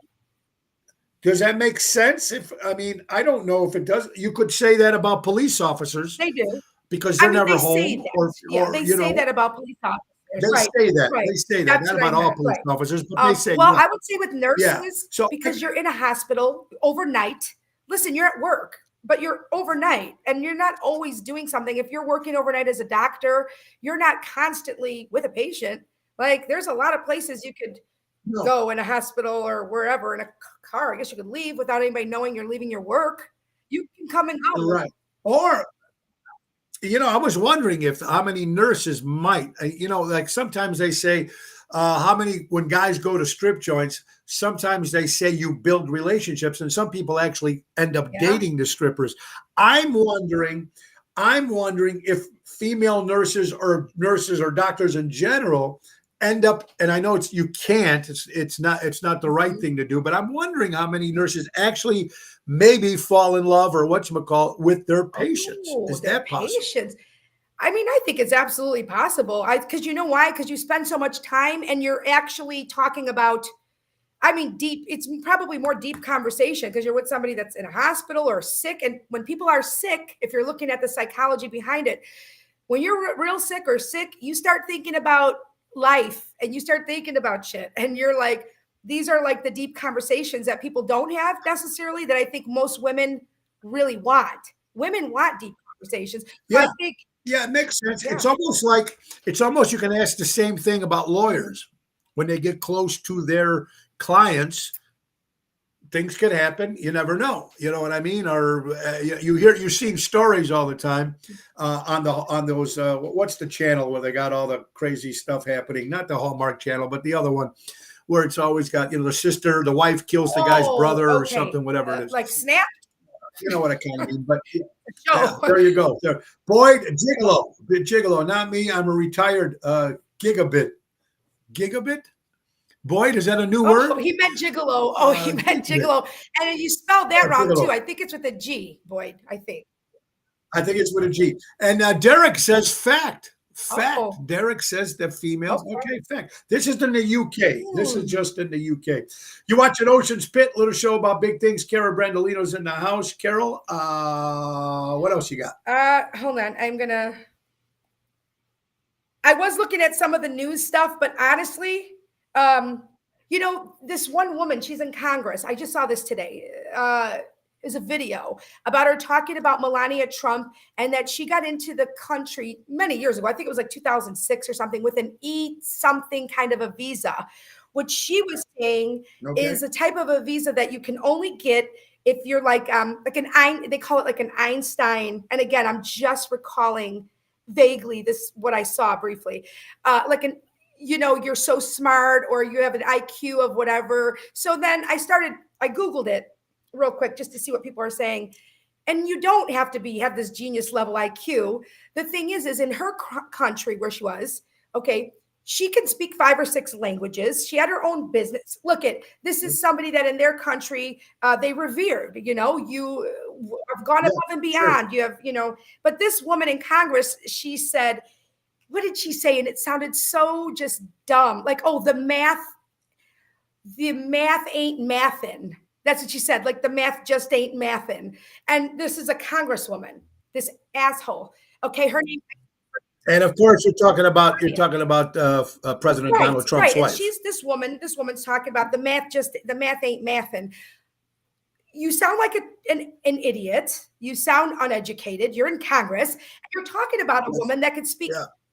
does that make sense? I don't know if it does. You could say that about police officers They do. because they're never they say home, that. They say that about police officers. they Right. say that. right. They say that. That's Not what I about all meant, police right. officers, but they say Well, yeah. I would say with nurses, So- because you're in a hospital overnight. Listen, you're at work, but you're overnight and you're not always doing something. If you're working overnight as a doctor, you're not constantly with a patient. Like there's a lot of places you could No. go in a hospital or wherever in a car. I guess you could leave without anybody knowing you're leaving your work. You can come and go. Right. Or, I was wondering how many nurses might, like sometimes they say, when guys go to strip joints, sometimes they say you build relationships, and some people actually end up Yeah. dating the strippers. I'm wondering if female nurses or doctors in general end up, and I know it's not the right thing to do, but I'm wondering how many nurses actually maybe fall in love or whatchamacallit with their patients. Oh, Is their that possible? patients. I mean, I think it's absolutely possible. Because you know why? Because you spend so much time and you're actually talking about, deep. It's probably more deep conversation because you're with somebody that's in a hospital or sick. And when people are sick, if you're looking at the psychology behind it, when you're real sick or sick, you start thinking about life and you start thinking about shit and you're like, these are like the deep conversations that people don't have necessarily that I think most women really want. Women want deep conversations. So I Yeah. think, Yeah, it makes sense. Yeah. It's almost you can ask the same thing about lawyers when they get close to their clients. Things could happen. You never know. You know what I mean? Or you're seeing stories all the time on those. What's the channel where they got all the crazy stuff happening? Not the Hallmark channel, but the other one where it's always got the wife kills the guy's brother or okay. something, whatever it is. Like Snap. You know what I kind of mean, but Show. yeah, there you go. There. Boyd, gigolo, not me. I'm a retired gigabit. Gigabit? Boyd, is that a new word? Oh, he meant gigolo. Oh, he meant gigolo. And you spelled that wrong gigolo. too. I think it's with a G, Boyd, I think. I think it's with a G. And Derek says fact. Fact. Oh. Derek says that females. Okay. Okay, fact. This is in the UK. This is just in the UK. You watching Ocean's Pit, little show about big things. Carol Brandolino's in the house. Carol, what else you got? Hold on. I was looking at some of the news stuff, but honestly, this one woman, she's in Congress. I just saw this today. Is a video about her talking about Melania Trump and that she got into the country many years ago. I think it was like 2006 or something with an something kind of a visa. What she was saying is a type of a visa that you can only get if you're like they call it like an Einstein. And again, I'm just recalling vaguely what I saw briefly, you're so smart or you have an IQ of whatever. So then I Googled it real quick just to see what people are saying. And you don't have to have this genius level IQ. The thing is in her country where she was, okay, she can speak 5 or 6 languages. She had her own business. This is somebody that in their country, they revered, you have gone above and beyond. Sure. You have, but this woman in Congress, she said, what did she say? And it sounded so just dumb. Like, oh, the math ain't mathin'. That's what she said. Like the math just ain't mathin'. And this is a congresswoman, this asshole. Okay, her name. And of course, you're talking about President Donald Trump's wife. And she's this woman. This woman's talking about the math ain't mathin'. You sound like an idiot. You sound uneducated. You're in Congress, and you're talking about a woman that could speak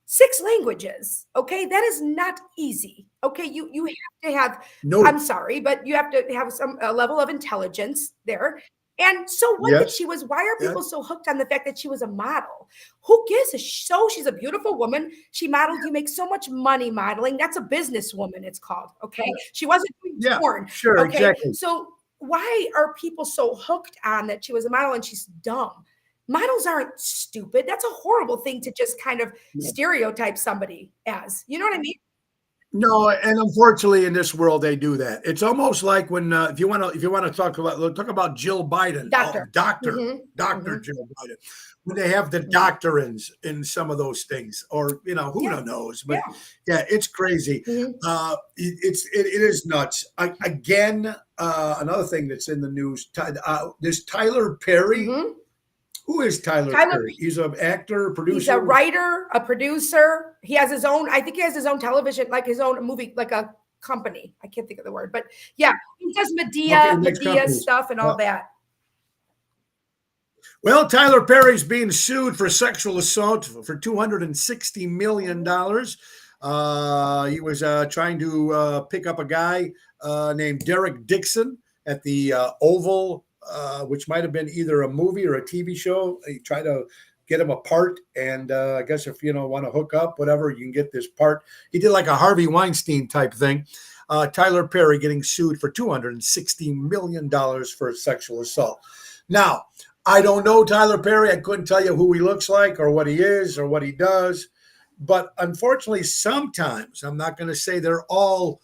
6 languages. Okay, that is not easy. Okay, you have to have. No. I'm sorry, but you have to have some level of intelligence there. And so what that she was, why are people so hooked on the fact that she was a model? Who gives a she's a beautiful woman. She modeled, you make so much money modeling. That's a businesswoman, it's called. Okay. She wasn't doing porn. Sure, okay? Exactly. So why are people so hooked on that she was a model and she's dumb? Models aren't stupid. That's a horrible thing to just kind of stereotype somebody as. You know what I mean? No, and unfortunately, in this world, they do that. It's almost like when if you want to talk about Jill Biden, Doctor Jill Biden, when they have the doctorins in some of those things, or who knows, but it's crazy. Mm-hmm. It is nuts. Again, another thing that's in the news. This Tyler Perry. Mm-hmm. Who is Tyler Perry? He's an actor, producer. He's a writer, a producer. He has his own, I think he has his own television, like his own movie, like a company. I can't think of the word, but yeah, he does Medea stuff and all that. Well, Tyler Perry's being sued for sexual assault for $260 million. He was trying to pick up a guy named Derek Dixon at the Oval, which might have been either a movie or a TV show. He tried to get him a part, and I guess if you want to hook up, whatever, you can get this part. He did like a Harvey Weinstein type thing. Tyler Perry getting sued for $260 million for sexual assault. Now, I don't know Tyler Perry. I couldn't tell you who he looks like or what he is or what he does. But unfortunately, sometimes, I'm not going to say they're all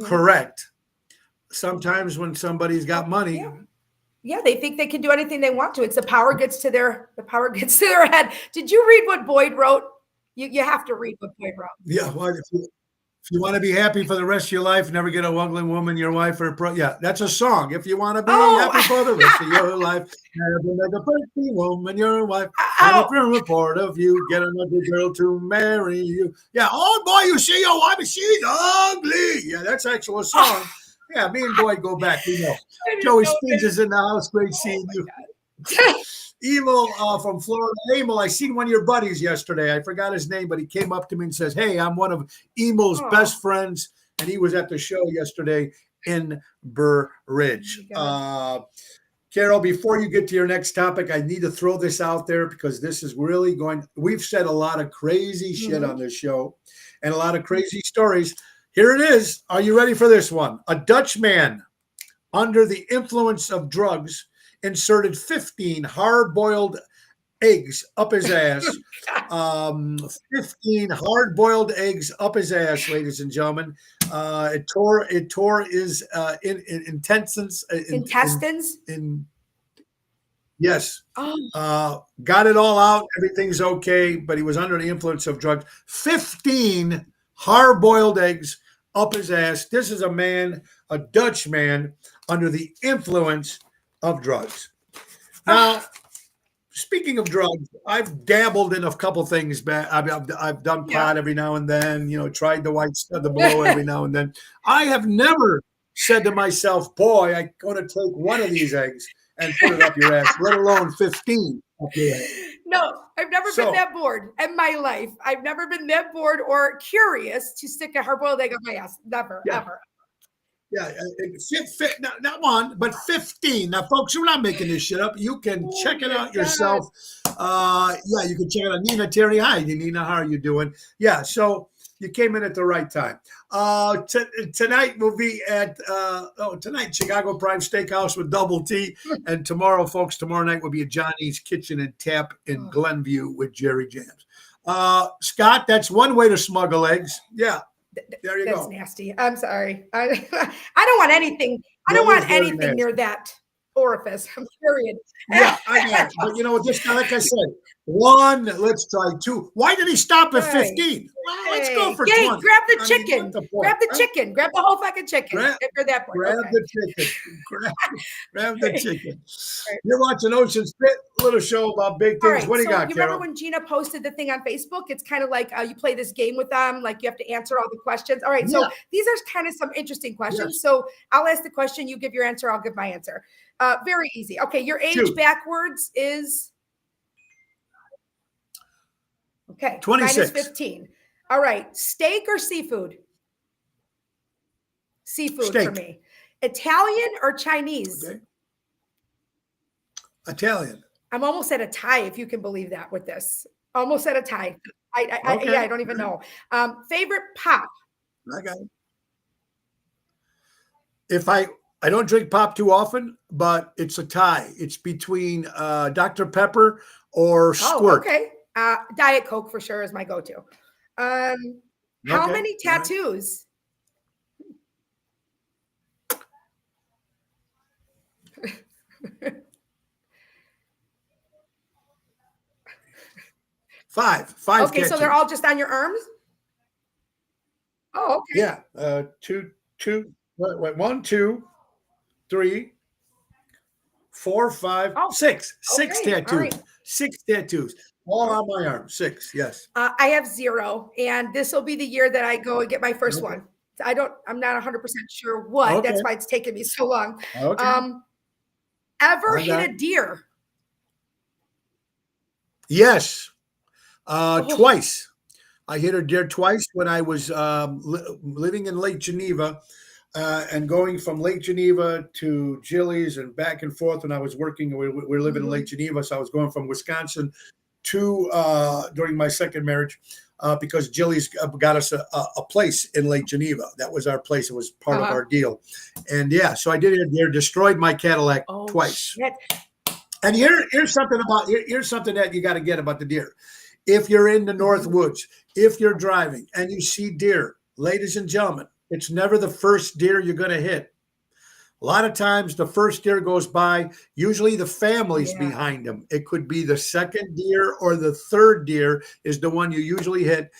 correct. Sometimes when somebody's got money. Yeah, they think they can do anything they want to. It's the power gets to their head. Did you read what Boyd wrote? You have to read what Boyd wrote. Yeah, well, If you want to be happy for the rest of your life, never get a ugly woman, your wife, or yeah, that's a song. If you want to be happy for the rest of your life, never make a pretty woman your wife. And if you're a report of you, get another girl to marry you. Yeah, oh boy, you see your wife, she's ugly. Yeah, that's actually a song. Yeah, me and Boyd go back. We know. Joey Spins is in the house. Great seeing you. Emil from Florida. Emil, I seen one of your buddies yesterday. I forgot his name, but he came up to me and says, "Hey, I'm one of Emil's best friends," and he was at the show yesterday in Burr Ridge. Carol, before you get to your next topic, I need to throw this out there because this is really going. We've said a lot of crazy shit on this show and a lot of crazy stories. Here it is. Are you ready for this one? A Dutch man under the influence of drugs inserted 15 hard-boiled eggs up his ass. 15 hard-boiled eggs up his ass, ladies and gentlemen. It tore his intestines. Yes. Got it all out. Everything's okay, but he was under the influence of drugs. 15 hard-boiled eggs up his ass. This is a man, a Dutch man, under the influence of drugs. Now, speaking of drugs, I've dabbled in a couple things. I've done pot every now and then, tried the white stuff, the blow every now and then. I have never said to myself, boy, I'm going to take one of these eggs and put it up your ass, let alone 15 up your ass. No, I've never been that bored in my life. I've never been that bored or curious to stick a hard-boiled egg up my ass. Never, ever. Yeah, not one, but 15. Now, folks, we're not making this shit up. You can check it out yourself. You can check it out. Nina Terry, hi, Nina, how are you doing? Yeah, so you came in at the right time. Tonight we'll be at Chicago Prime Steakhouse with Double T, and tomorrow night we'll be at Johnny's Kitchen and Tap in Glenview with Jerry Jams. Scott, that's one way to smuggle eggs. Yeah. There you go. That's nasty. I'm sorry. I don't want anything. I don't want anything near that orifice. I'm period. Yeah, I know. But just like I said, one, let's try two. Why did he stop at 15? Well, let's go for 20. Grab the chicken. Grab the chicken. Grab the whole fucking chicken. After that point. Grab the chicken. Grab the chicken. You're watching Ocean Spit, little show about big things. What do you got, Carol? Remember when Gina posted the thing on Facebook? It's kind of like you play this game with them. Like you have to answer all the questions. All right. So these are kind of some interesting questions. Yes. So I'll ask the question. You give your answer. I'll give my answer. Very easy. Okay. Your age backwards is... Okay. 26. Minus 15. All right. Steak or seafood? Seafood Steak. For me. Italian or Chinese? Okay. Italian. I'm almost at a tie, if you can believe that with this. Almost at a tie. I don't even know. Favorite pop? I got it. I don't drink pop too often, but it's a tie. It's between Dr. Pepper or Squirt. Oh, okay. Diet Coke for sure is my go-to. How many tattoos? Five. Okay, so they're all just on your arms? Oh, okay. Yeah. Two. Wait, 1, 2, 3, 4, 5, 6. 6 tattoos. Right. 6 tattoos. All on my arm. 6. Yes. I have 0, and this will be the year that I go and get my first one. I'm not 100% sure what. Okay. That's why it's taken me so long. Okay. Ever hit a deer? Yes. Twice. I hit a deer twice when I was living in Lake Geneva and going from Lake Geneva to Gillies and back and forth when I was working. We were living in Lake Geneva, so I was going from Wisconsin to during my second marriage because Gillies got us a place in Lake Geneva. That was our place. It was part of our deal. And so I did hit a deer, destroyed my Cadillac twice. Shit. And here's something that you got to get about the deer. If you're in the North Woods, if you're driving and you see deer, ladies and gentlemen, it's never the first deer you're going to hit. A lot of times the first deer goes by, usually the family's behind them. It could be the second deer or the third deer is the one you usually hit.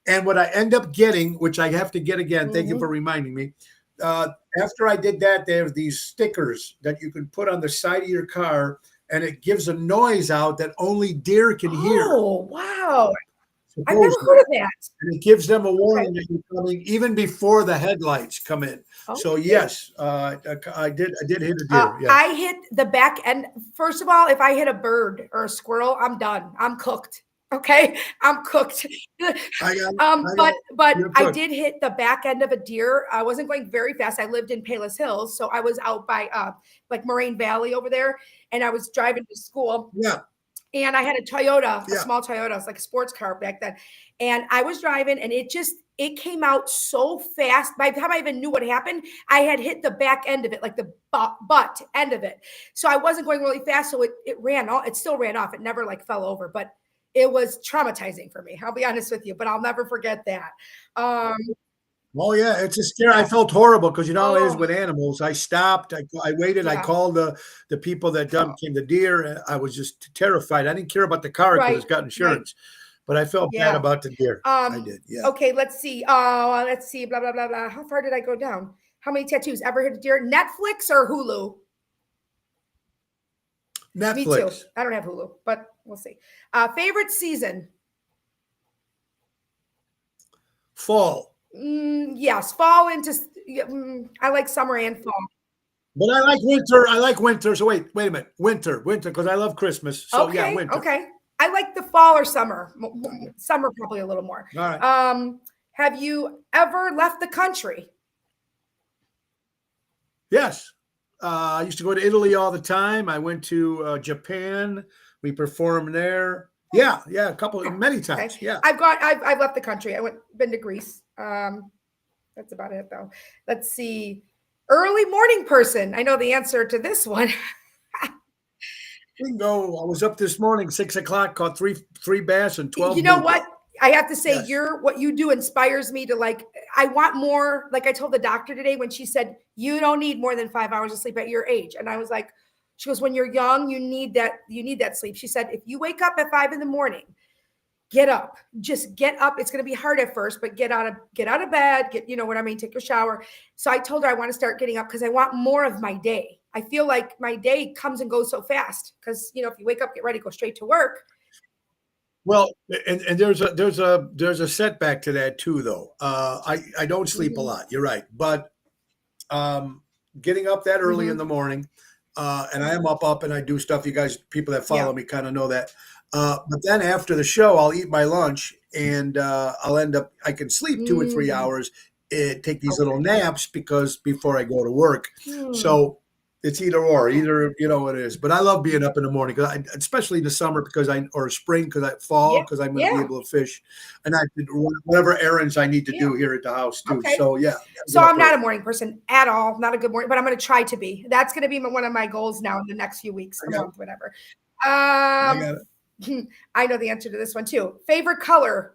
And what I end up getting, which I have to get again, thank you Mhm. for reminding me. After I did that, there's these stickers that you can put on the side of your car, and it gives a noise out that only deer can hear. Oh, wow. I've never Supposedly. heard of that. And it gives them a Okay. warning that you're coming even before the headlights come in. So Okay. yes, I did hit a deer. Yes. I hit the back end. First of all, if I hit a bird or a squirrel, I'm done. I'm cooked. Okay, I'm cooked. I got But you're I cooked. did hit the back end of a deer. I wasn't going very fast. I lived in Palos Hills, so I was out by like Moraine Valley over there, and I was driving to school. Yeah. And I had a Toyota, a Yeah. small Toyota. It was like a sports car back then. And I was driving, and it came out so fast. By the time I even knew what happened, I had hit the back end of it, like the butt end of it. So I wasn't going really fast. So it ran off. It still ran off. It never like fell over, but it was traumatizing for me. I'll be honest with you, but I'll never forget that. Oh yeah, it's a scare. I felt horrible because you know how it is Oh. with animals. I stopped. I waited. I Yeah. called the people that came the deer. I was just terrified. I didn't care about the car because Right, it's got right. insurance, but I felt bad Yeah. about the deer. I did. Yeah. Okay, let's see. Let's see. Blah blah blah blah. How far did I go down? How many tattoos? Ever hit a deer? Netflix or Hulu? Me too. Netflix. I don't have Hulu, but we'll see. Favorite season? Fall. Yes, fall into. I like summer and fall. But I like winter. I like winter. So wait a minute. Winter, because I love Christmas. So yeah, Okay, winter. okay. I like the fall or summer. Summer probably a little more. All right. Have you ever left the country? Yes. I used to go to Italy all the time. I went to Japan. We performed there. Yeah, many times. Okay. Yeah. I've left the country. Been to Greece. That's about it though. Let's see. Early morning person. I know the answer to this one. Bingo. I was up this morning, 6 o'clock, caught three bass and 12. You know what? I have to say, Yes. what you do inspires me to I want more. Like I told the doctor today when she said, you don't need more than 5 hours of sleep at your age. And I was like, she goes, when you're young, you need that sleep. She said, if you wake up at 5 a.m, get up, just get up. It's going to be hard at first, but get out of bed, you know what I mean? Take a shower. So I told her I want to start getting up because I want more of my day. I feel like my day comes and goes so fast because, if you wake up, get ready, go straight to work. Well, and there's a setback to that too, though. I don't sleep a lot. You're right, but getting up that early in the morning, and I am up and I do stuff. You guys, people that follow me, kind of know that. But then after the show, I'll eat my lunch and I'll end up. I can sleep 2 or 3 hours. Take these little naps before I go to work. So it's either or. Either it is. But I love being up in the morning especially in the summer or spring fall because I'm going to be able to fish, and I do whatever errands I need to do here at the house too. Okay. So yeah. So I'm not a morning person at all. Not a good morning, but I'm going to try to be. That's going to be one of my goals now in the next few weeks, a month, whatever. I got it. I know the answer to this one too. Favorite color?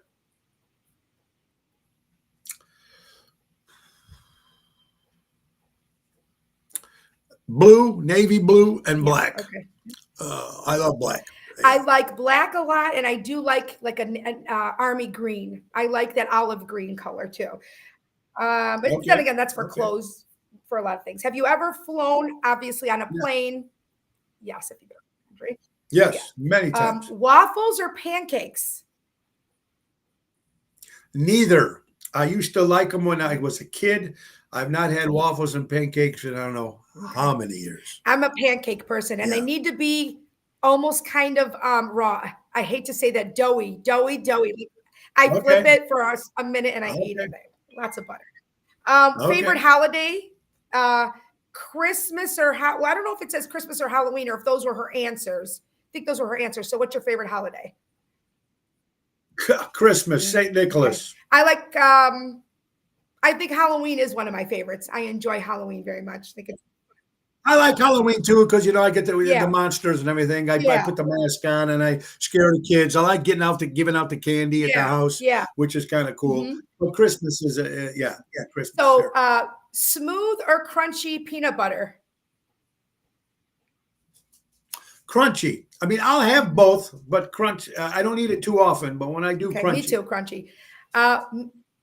Blue, navy blue, and black. Okay. I love black. I like black a lot, and I do like an army green. I like that olive green color too. But then again, that's for clothes, for a lot of things. Have you ever flown, obviously, on a plane? Yes, if you've been in the country. Yes, many times. Waffles or pancakes? Neither. I used to like them when I was a kid. I've not had waffles and pancakes in I don't know how many years. I'm a pancake person, and they need to be almost kind of raw. I hate to say that, doughy. I flip it for a minute and I eat it. Lots of butter. Favorite holiday? Christmas or well, I don't know if it says Christmas or Halloween or if those were her answers. I think those were her answers. So what's your favorite holiday? Christmas, St. Nicholas. I like I think Halloween is one of my favorites. I enjoy Halloween very much. I like Halloween too because I get the monsters and everything. I put the mask on and I scare the kids. I like giving out the candy at the house, which is kind of cool. Mm-hmm. But Christmas is Christmas. So smooth or crunchy peanut butter? Crunchy. I mean, I'll have both, but crunch. I don't eat it too often, but when I do, crunchy. Me too, crunchy.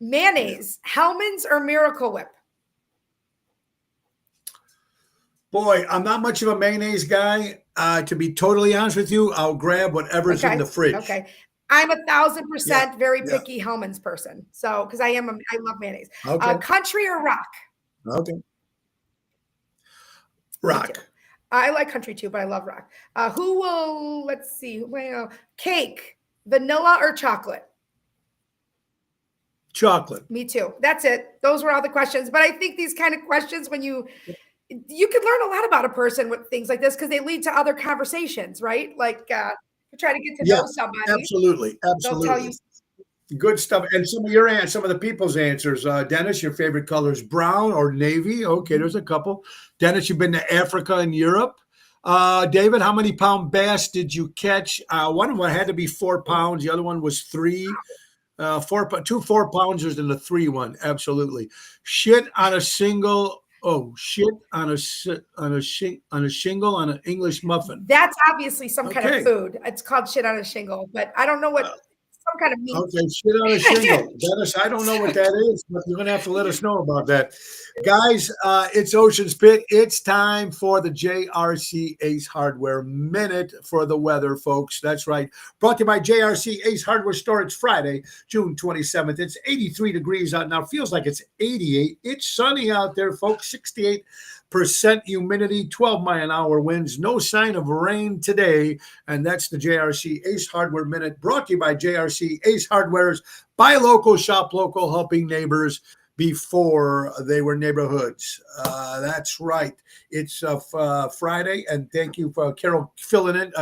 Mayonnaise, Hellman's or Miracle Whip? Boy, I'm not much of a mayonnaise guy. To be totally honest with you, I'll grab whatever's in the fridge. Okay. I'm 1,000% very yeah. picky Hellman's person. So, because I love mayonnaise. Okay. Country or rock? Okay. Rock. I like country too, but I love rock. Who will, let's see, well, cake, vanilla or chocolate? Chocolate. Me too. That's it. Those were all the questions. But I think these kind of questions, when you can learn a lot about a person with things like this because they lead to other conversations, right? Like you're trying to get to know somebody. Absolutely. They'll tell you. Good stuff. And some of the people's answers. Dennis, your favorite color is brown or navy. Okay, there's a couple. Dennis, you've been to Africa and Europe. David, how many pound bass did you catch? One of them had to be 4 pounds. The other one was 3. 2 4-pounders and the 3 one. Absolutely. Shit on a single. Oh, shit on a shingle on an English muffin. That's obviously some kind of food. It's called shit on a shingle, but I don't know what some kind of meat. Okay, shit on a shingle. Dennis, I don't know what that is, but you're gonna have to let us know about that. Guys, it's Ocean's Pit. It's time for the JRC Ace Hardware Minute for the weather, folks. That's right. Brought to you by JRC Ace Hardware Store. It's Friday, June 27th. It's 83 degrees out now. Feels like it's 88. It's sunny out there, folks. 68% humidity, 12-mile-an-hour winds. No sign of rain today. And that's the JRC Ace Hardware Minute, brought to you by JRC Ace Hardware's Buy Local, Shop Local, helping neighbors before they were neighborhoods. That's right. It's Friday, and thank you for Carol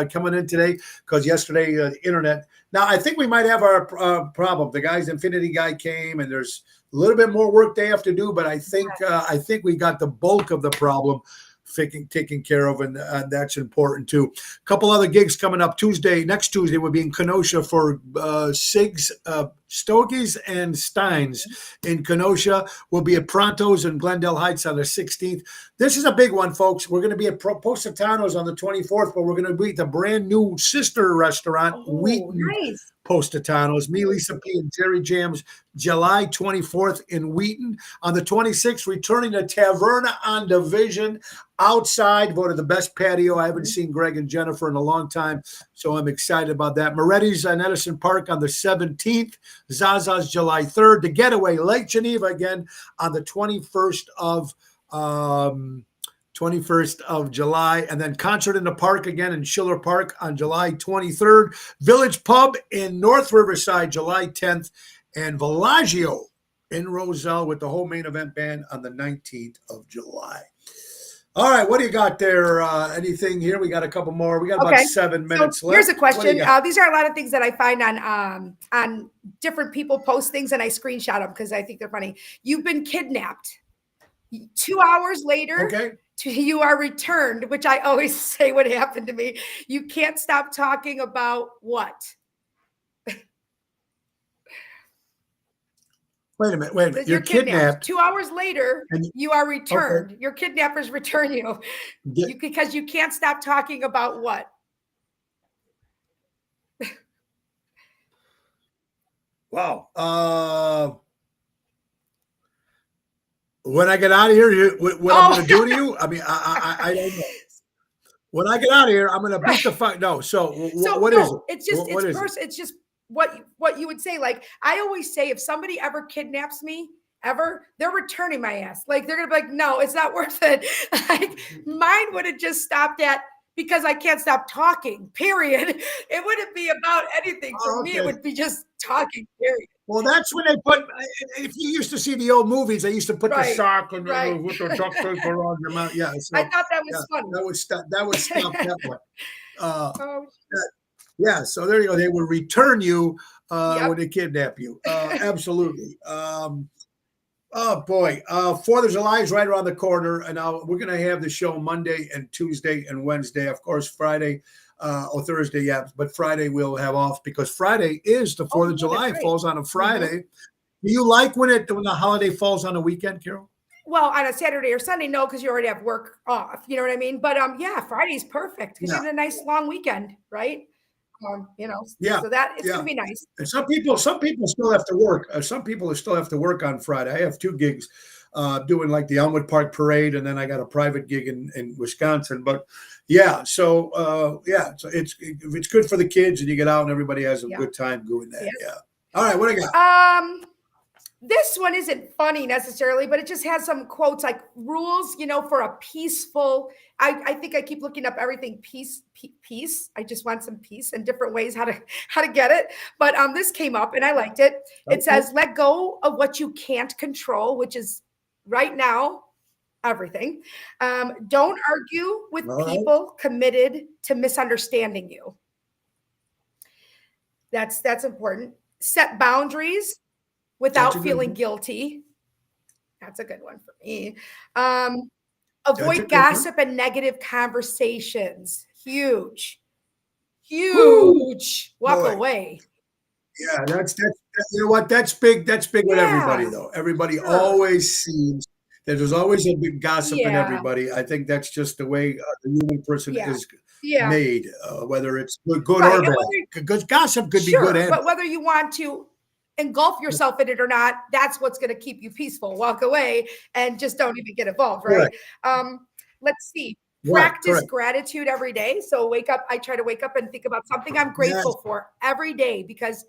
coming in today, because yesterday the internet. Now I think we might have our problem. The guy's Infinity guy came, and there's a little bit more work they have to do, but I think we got the bulk of the problem taken care of, and that's important too. A couple other gigs coming up next Tuesday we'll be in Kenosha for Sig's, Stogies and Steins in Kenosha. We'll be at Pronto's in Glendale Heights on the 16th. This is a big one, folks. We're going to be at Positano's on the 24th, but we're going to be at the brand new sister restaurant, Wheaton. Nice. Positano's, me, Lisa P, and Jerry Jams, July 24th in Wheaton. On the 26th, returning to Taverna on Division outside. Voted the best patio. I haven't seen Greg and Jennifer in a long time, so I'm excited about that. Moretti's on Edison Park on the 17th. Zaza's July 3rd. The Getaway, Lake Geneva again on the 21st of July, and then concert in the park again in Schiller Park on July 23rd. Village Pub in North Riverside, July 10th, and Villaggio in Roselle with the whole main event band on the 19th of July. All right, what do you got there? Anything here? We got a couple more. We got about 7 minutes left. Here's a question. These are a lot of things that I find on different people post things, and I screenshot them because I think they're funny. You've been kidnapped. 2 hours later, you are returned, which I always say what happened to me. You can't stop talking about what? Wait a minute. You're kidnapped. 2 hours later, you are returned. Okay. Your kidnappers return you because you can't stop talking about what? Wow. When I get out of here, what I'm going to do to you? I mean, I don't know. When I get out of here, I'm going to beat the fuck. No. So what is it? It's just, it's just what you would say. Like, I always say, if somebody ever kidnaps me, they're returning my ass. Like, they're going to be like, no, it's not worth it. Like, mine would have just stopped at, because I can't stop talking, period. It wouldn't be about anything. For me, it would be just talking, period. Well, that's when they put, if you used to see the old movies, they used to put the sock and with the duct tape around your mouth. Yeah. So, I thought that was funny. That would stop that one. Yeah. So there you go. They will return you when they kidnap you. Absolutely. Oh boy, 4th of July is right around the corner, and we're going to have the show Monday and Tuesday and Wednesday. Of course, Friday or Thursday, yeah, but Friday we'll have off because Friday is the 4th of July. It falls on a Friday. Mm-hmm. Do you like when the holiday falls on a weekend, Carol? Well, on a Saturday or Sunday, no, because you already have work off. You know what I mean? But yeah, Friday's perfect because you have a nice long weekend, right? Yeah, so that it's yeah. gonna be nice. And some people still have to work. Some people still have to work on Friday. I have 2 gigs, doing like the Elmwood Park Parade, and then I got a private gig in Wisconsin. But yeah, so so it's good for the kids, and you get out and everybody has a Yeah. good time doing that. Yes. Yeah. All right, what do I got? This one isn't funny necessarily, but it just has some quotes like rules, for a peaceful. I think I keep looking up everything peace. I just want some peace and different ways how to get it. But this came up and I liked it. It says, "Let go of what you can't control," which is right now everything. Don't argue with All right. people committed to misunderstanding you. That's important. Set boundaries without That's a good feeling one. guilty. That's a good one for me. a Avoid good gossip and negative conversations. Huge. Woo! Walk Boy. away. Yeah, that's you know what? That's big. That's big with everybody, Yeah. though. Everybody Sure. always seems that there's always a big gossip in Yeah. everybody. I think that's just the way the human person Yeah. is Yeah. made, whether it's good Right. or And bad. whether, Because gossip could be sure, good and but whether you want to engulf yourself in it or not, that's what's going to keep you peaceful. Walk away and just don't even get involved, right? Let's see. Right, Practice correct. gratitude every day. So I try to wake up and think about something I'm grateful for every day, because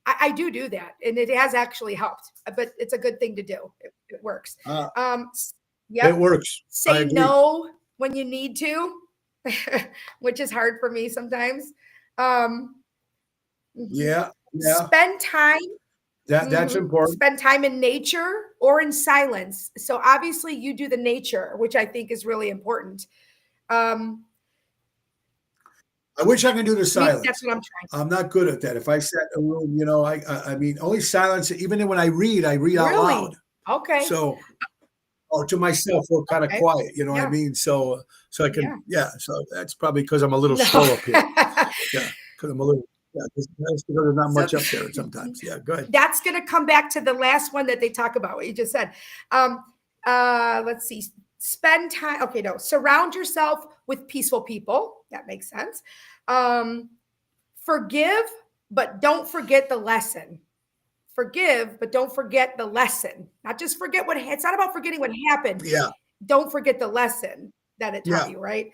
I do that, and it has actually helped. But it's a good thing to do. It works. Yep. It works. I Say agree. no when you need to, which is hard for me sometimes. Yeah. Spend time. That's important. Spend time in nature or in silence. So obviously you do the nature, which I think is really important. I wish I could do the silence. That's what I'm trying. I'm not good at that. If I sat in a room, I mean, only silence. Even when I read out Really? loud. Okay. So, or to myself, or kind of quiet. You know what I mean? So I can. Yeah. So that's probably because I'm a little slow up here. Yeah, because I'm a little. Yeah, because there's not much up there sometimes. Yeah, go ahead. That's going to come back to the last one that they talk about, what you just said. Let's see. Spend time. Okay, no. Surround yourself with peaceful people. That makes sense. Forgive, but don't forget the lesson. Forgive, but don't forget the lesson. Not just forget it's not about forgetting what happened. Yeah. Don't forget the lesson that it taught you, right?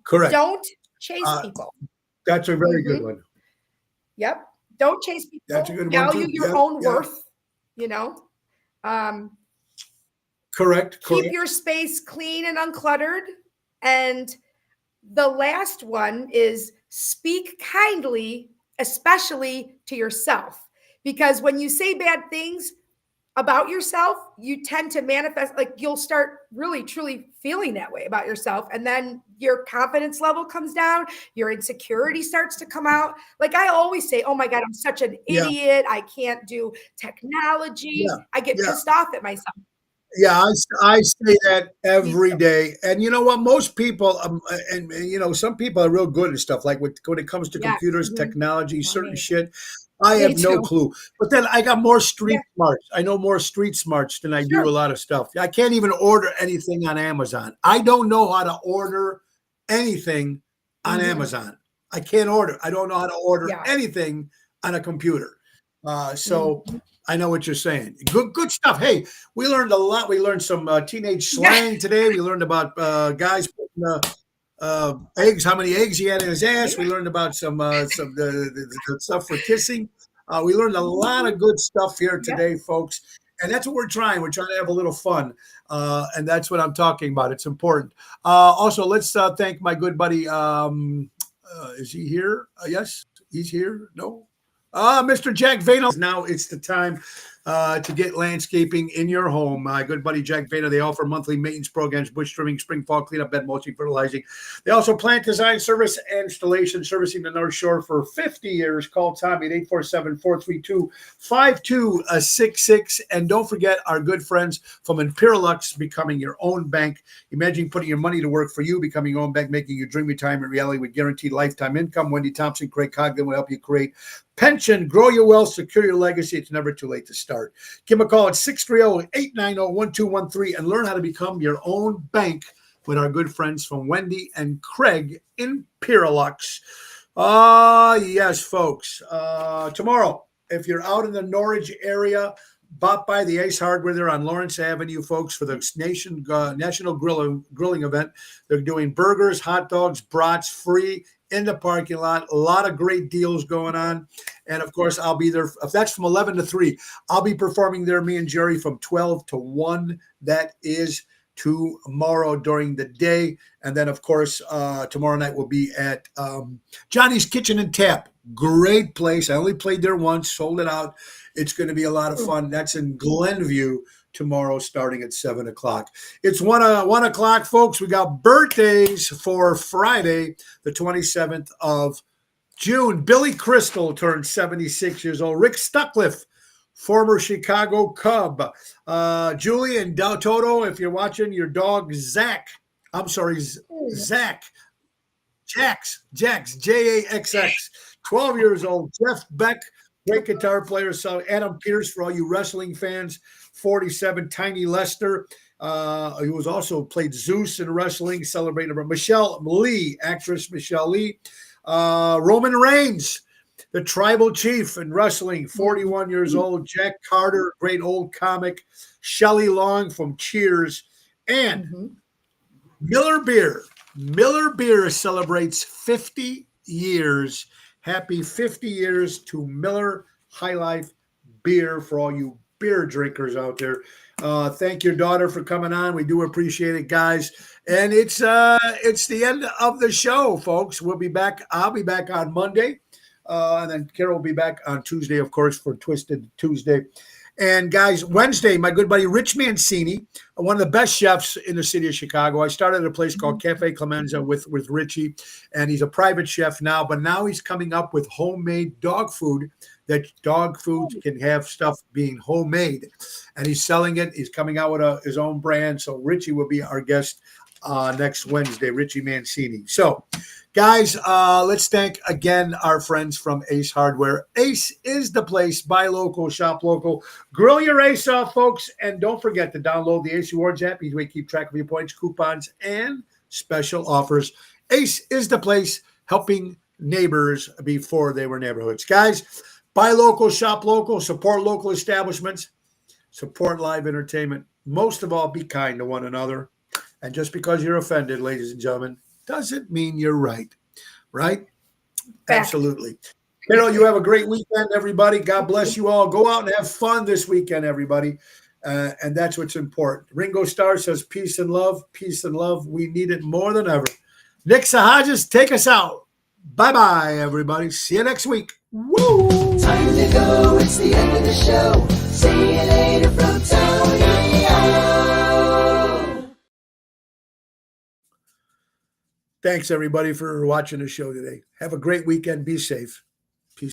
Correct. Don't chase people. That's a very good one. Yep. Don't chase people. That's a good one. Value Too. your own worth, Correct. Keep your space clean and uncluttered. And the last one is speak kindly, especially to yourself. Because when you say bad things about yourself, you tend to manifest, like you'll start really, truly feeling that way about yourself. And then your confidence level comes down, your insecurity starts to come out. Like I always say, oh my God, I'm such an idiot. I can't do technology. I get pissed off at myself. Yeah, I say that every day. And you know what? Most people, and some people are real good at stuff like when it comes to computers, technology, certain shit. I have no clue. But then I got more street smarts. I know more street smarts than I do a lot of stuff. I can't even order anything on Amazon. I don't know how to order anything on Amazon. I can't order. I don't know how to order anything on a computer. So I know what you're saying. Good stuff. Hey, we learned a lot. We learned some teenage slang today. We learned about guys putting eggs, how many eggs he had in his ass. We learned about some the stuff for kissing. We learned a lot of good stuff here today, folks. And that's what we're trying. We're trying to have a little fun. And that's what I'm talking about. It's important. Also, let's thank my good buddy. Is he here? Yes, he's here. No. Mr. Jack Vano. Now it's the time to get landscaping in your home. My good buddy Jack Vano. They offer monthly maintenance programs, bush trimming, spring, fall cleanup, bed mulching, fertilizing. They also plant design, service, and installation, servicing the North Shore for 50 years. Call Tommy at 847-432-5266. And don't forget our good friends from Imperialux, becoming your own bank. Imagine putting your money to work for you, becoming your own bank, making your dream retirement reality with guaranteed lifetime income. Wendy Thompson, Craig Cogden will help you create pension, grow your wealth, secure your legacy. It's never too late to start. Give them a call at 630-890-1213 and learn how to become your own bank with our good friends from Wendy and Craig Imperialux. Yes, folks. Tomorrow, if you're out in the Norwich area, bop by the Ace Hardware there on Lawrence Avenue, folks, for the National Grilling event. They're doing burgers, hot dogs, brats free in the parking lot. A lot of great deals going on. And of course, I'll be there. If that's from 11 to 3, I'll be performing there, me and Jerry, from 12 to 1. That is tomorrow during the day. And then, of course, tomorrow night we'll be at Johnny's Kitchen and Tap. Great place. I only played there once, sold it out. It's going to be a lot of fun. That's in Glenview tomorrow, starting at 7 o'clock. It's 1 o'clock, folks. We got birthdays for Friday, the 27th of June. Billy Crystal turned 76 years old. Rick Stuckliff, former Chicago Cub. Julie and Del Toto, if you're watching, your dog Zach. I'm sorry, Zach. Jax, Jaxx, 12 years old. Jeff Beck, great guitar player. So Adam Pierce, for all you wrestling fans, 47. Tiny Lester, he was also played Zeus in wrestling, celebrating. Michelle Lee, actress Michelle Lee. Roman Reigns, the tribal chief in wrestling, 41 years old. Jack Carter, great old comic. Shelley Long from Cheers. And Miller Beer. Miller Beer celebrates 50 years. Happy 50 years to Miller High Life Beer for all you beer drinkers out there. Thank your daughter for coming on. We do appreciate it, guys. And it's the end of the show, folks. We'll be back. I'll be back on Monday. And then Carol will be back on Tuesday, of course, for Twisted Tuesday. And guys, Wednesday, my good buddy Rich Mancini, one of the best chefs in the city of Chicago. I started at a place called Cafe Clemenza with Richie, and he's a private chef now, but now he's coming up with homemade dog food. That dog food can have stuff being homemade, and he's selling it. He's coming out with his own brand. So Richie will be our guest next Wednesday, Richie Mancini. So, guys, let's thank again our friends from Ace Hardware. Ace is the place. Buy local, shop local. Grill your Ace off, folks. And don't forget to download the Ace Rewards app. You can keep track of your points, coupons, and special offers. Ace is the place, helping neighbors before they were neighborhoods. Guys, buy local, shop local, support local establishments, support live entertainment. Most of all, be kind to one another. And just because you're offended, ladies and gentlemen, doesn't mean you're right. Right? Back. Absolutely. Carol, you have a great weekend, everybody. God bless you all. Go out and have fun this weekend, everybody. And that's what's important. Ringo Starr says peace and love. Peace and love. We need it more than ever. Nick Sahajas, take us out. Bye-bye, everybody. See you next week. Woo! Time to go, it's the end of the show. See you later from Tony O. Thanks, everybody, for watching the show today. Have a great weekend. Be safe.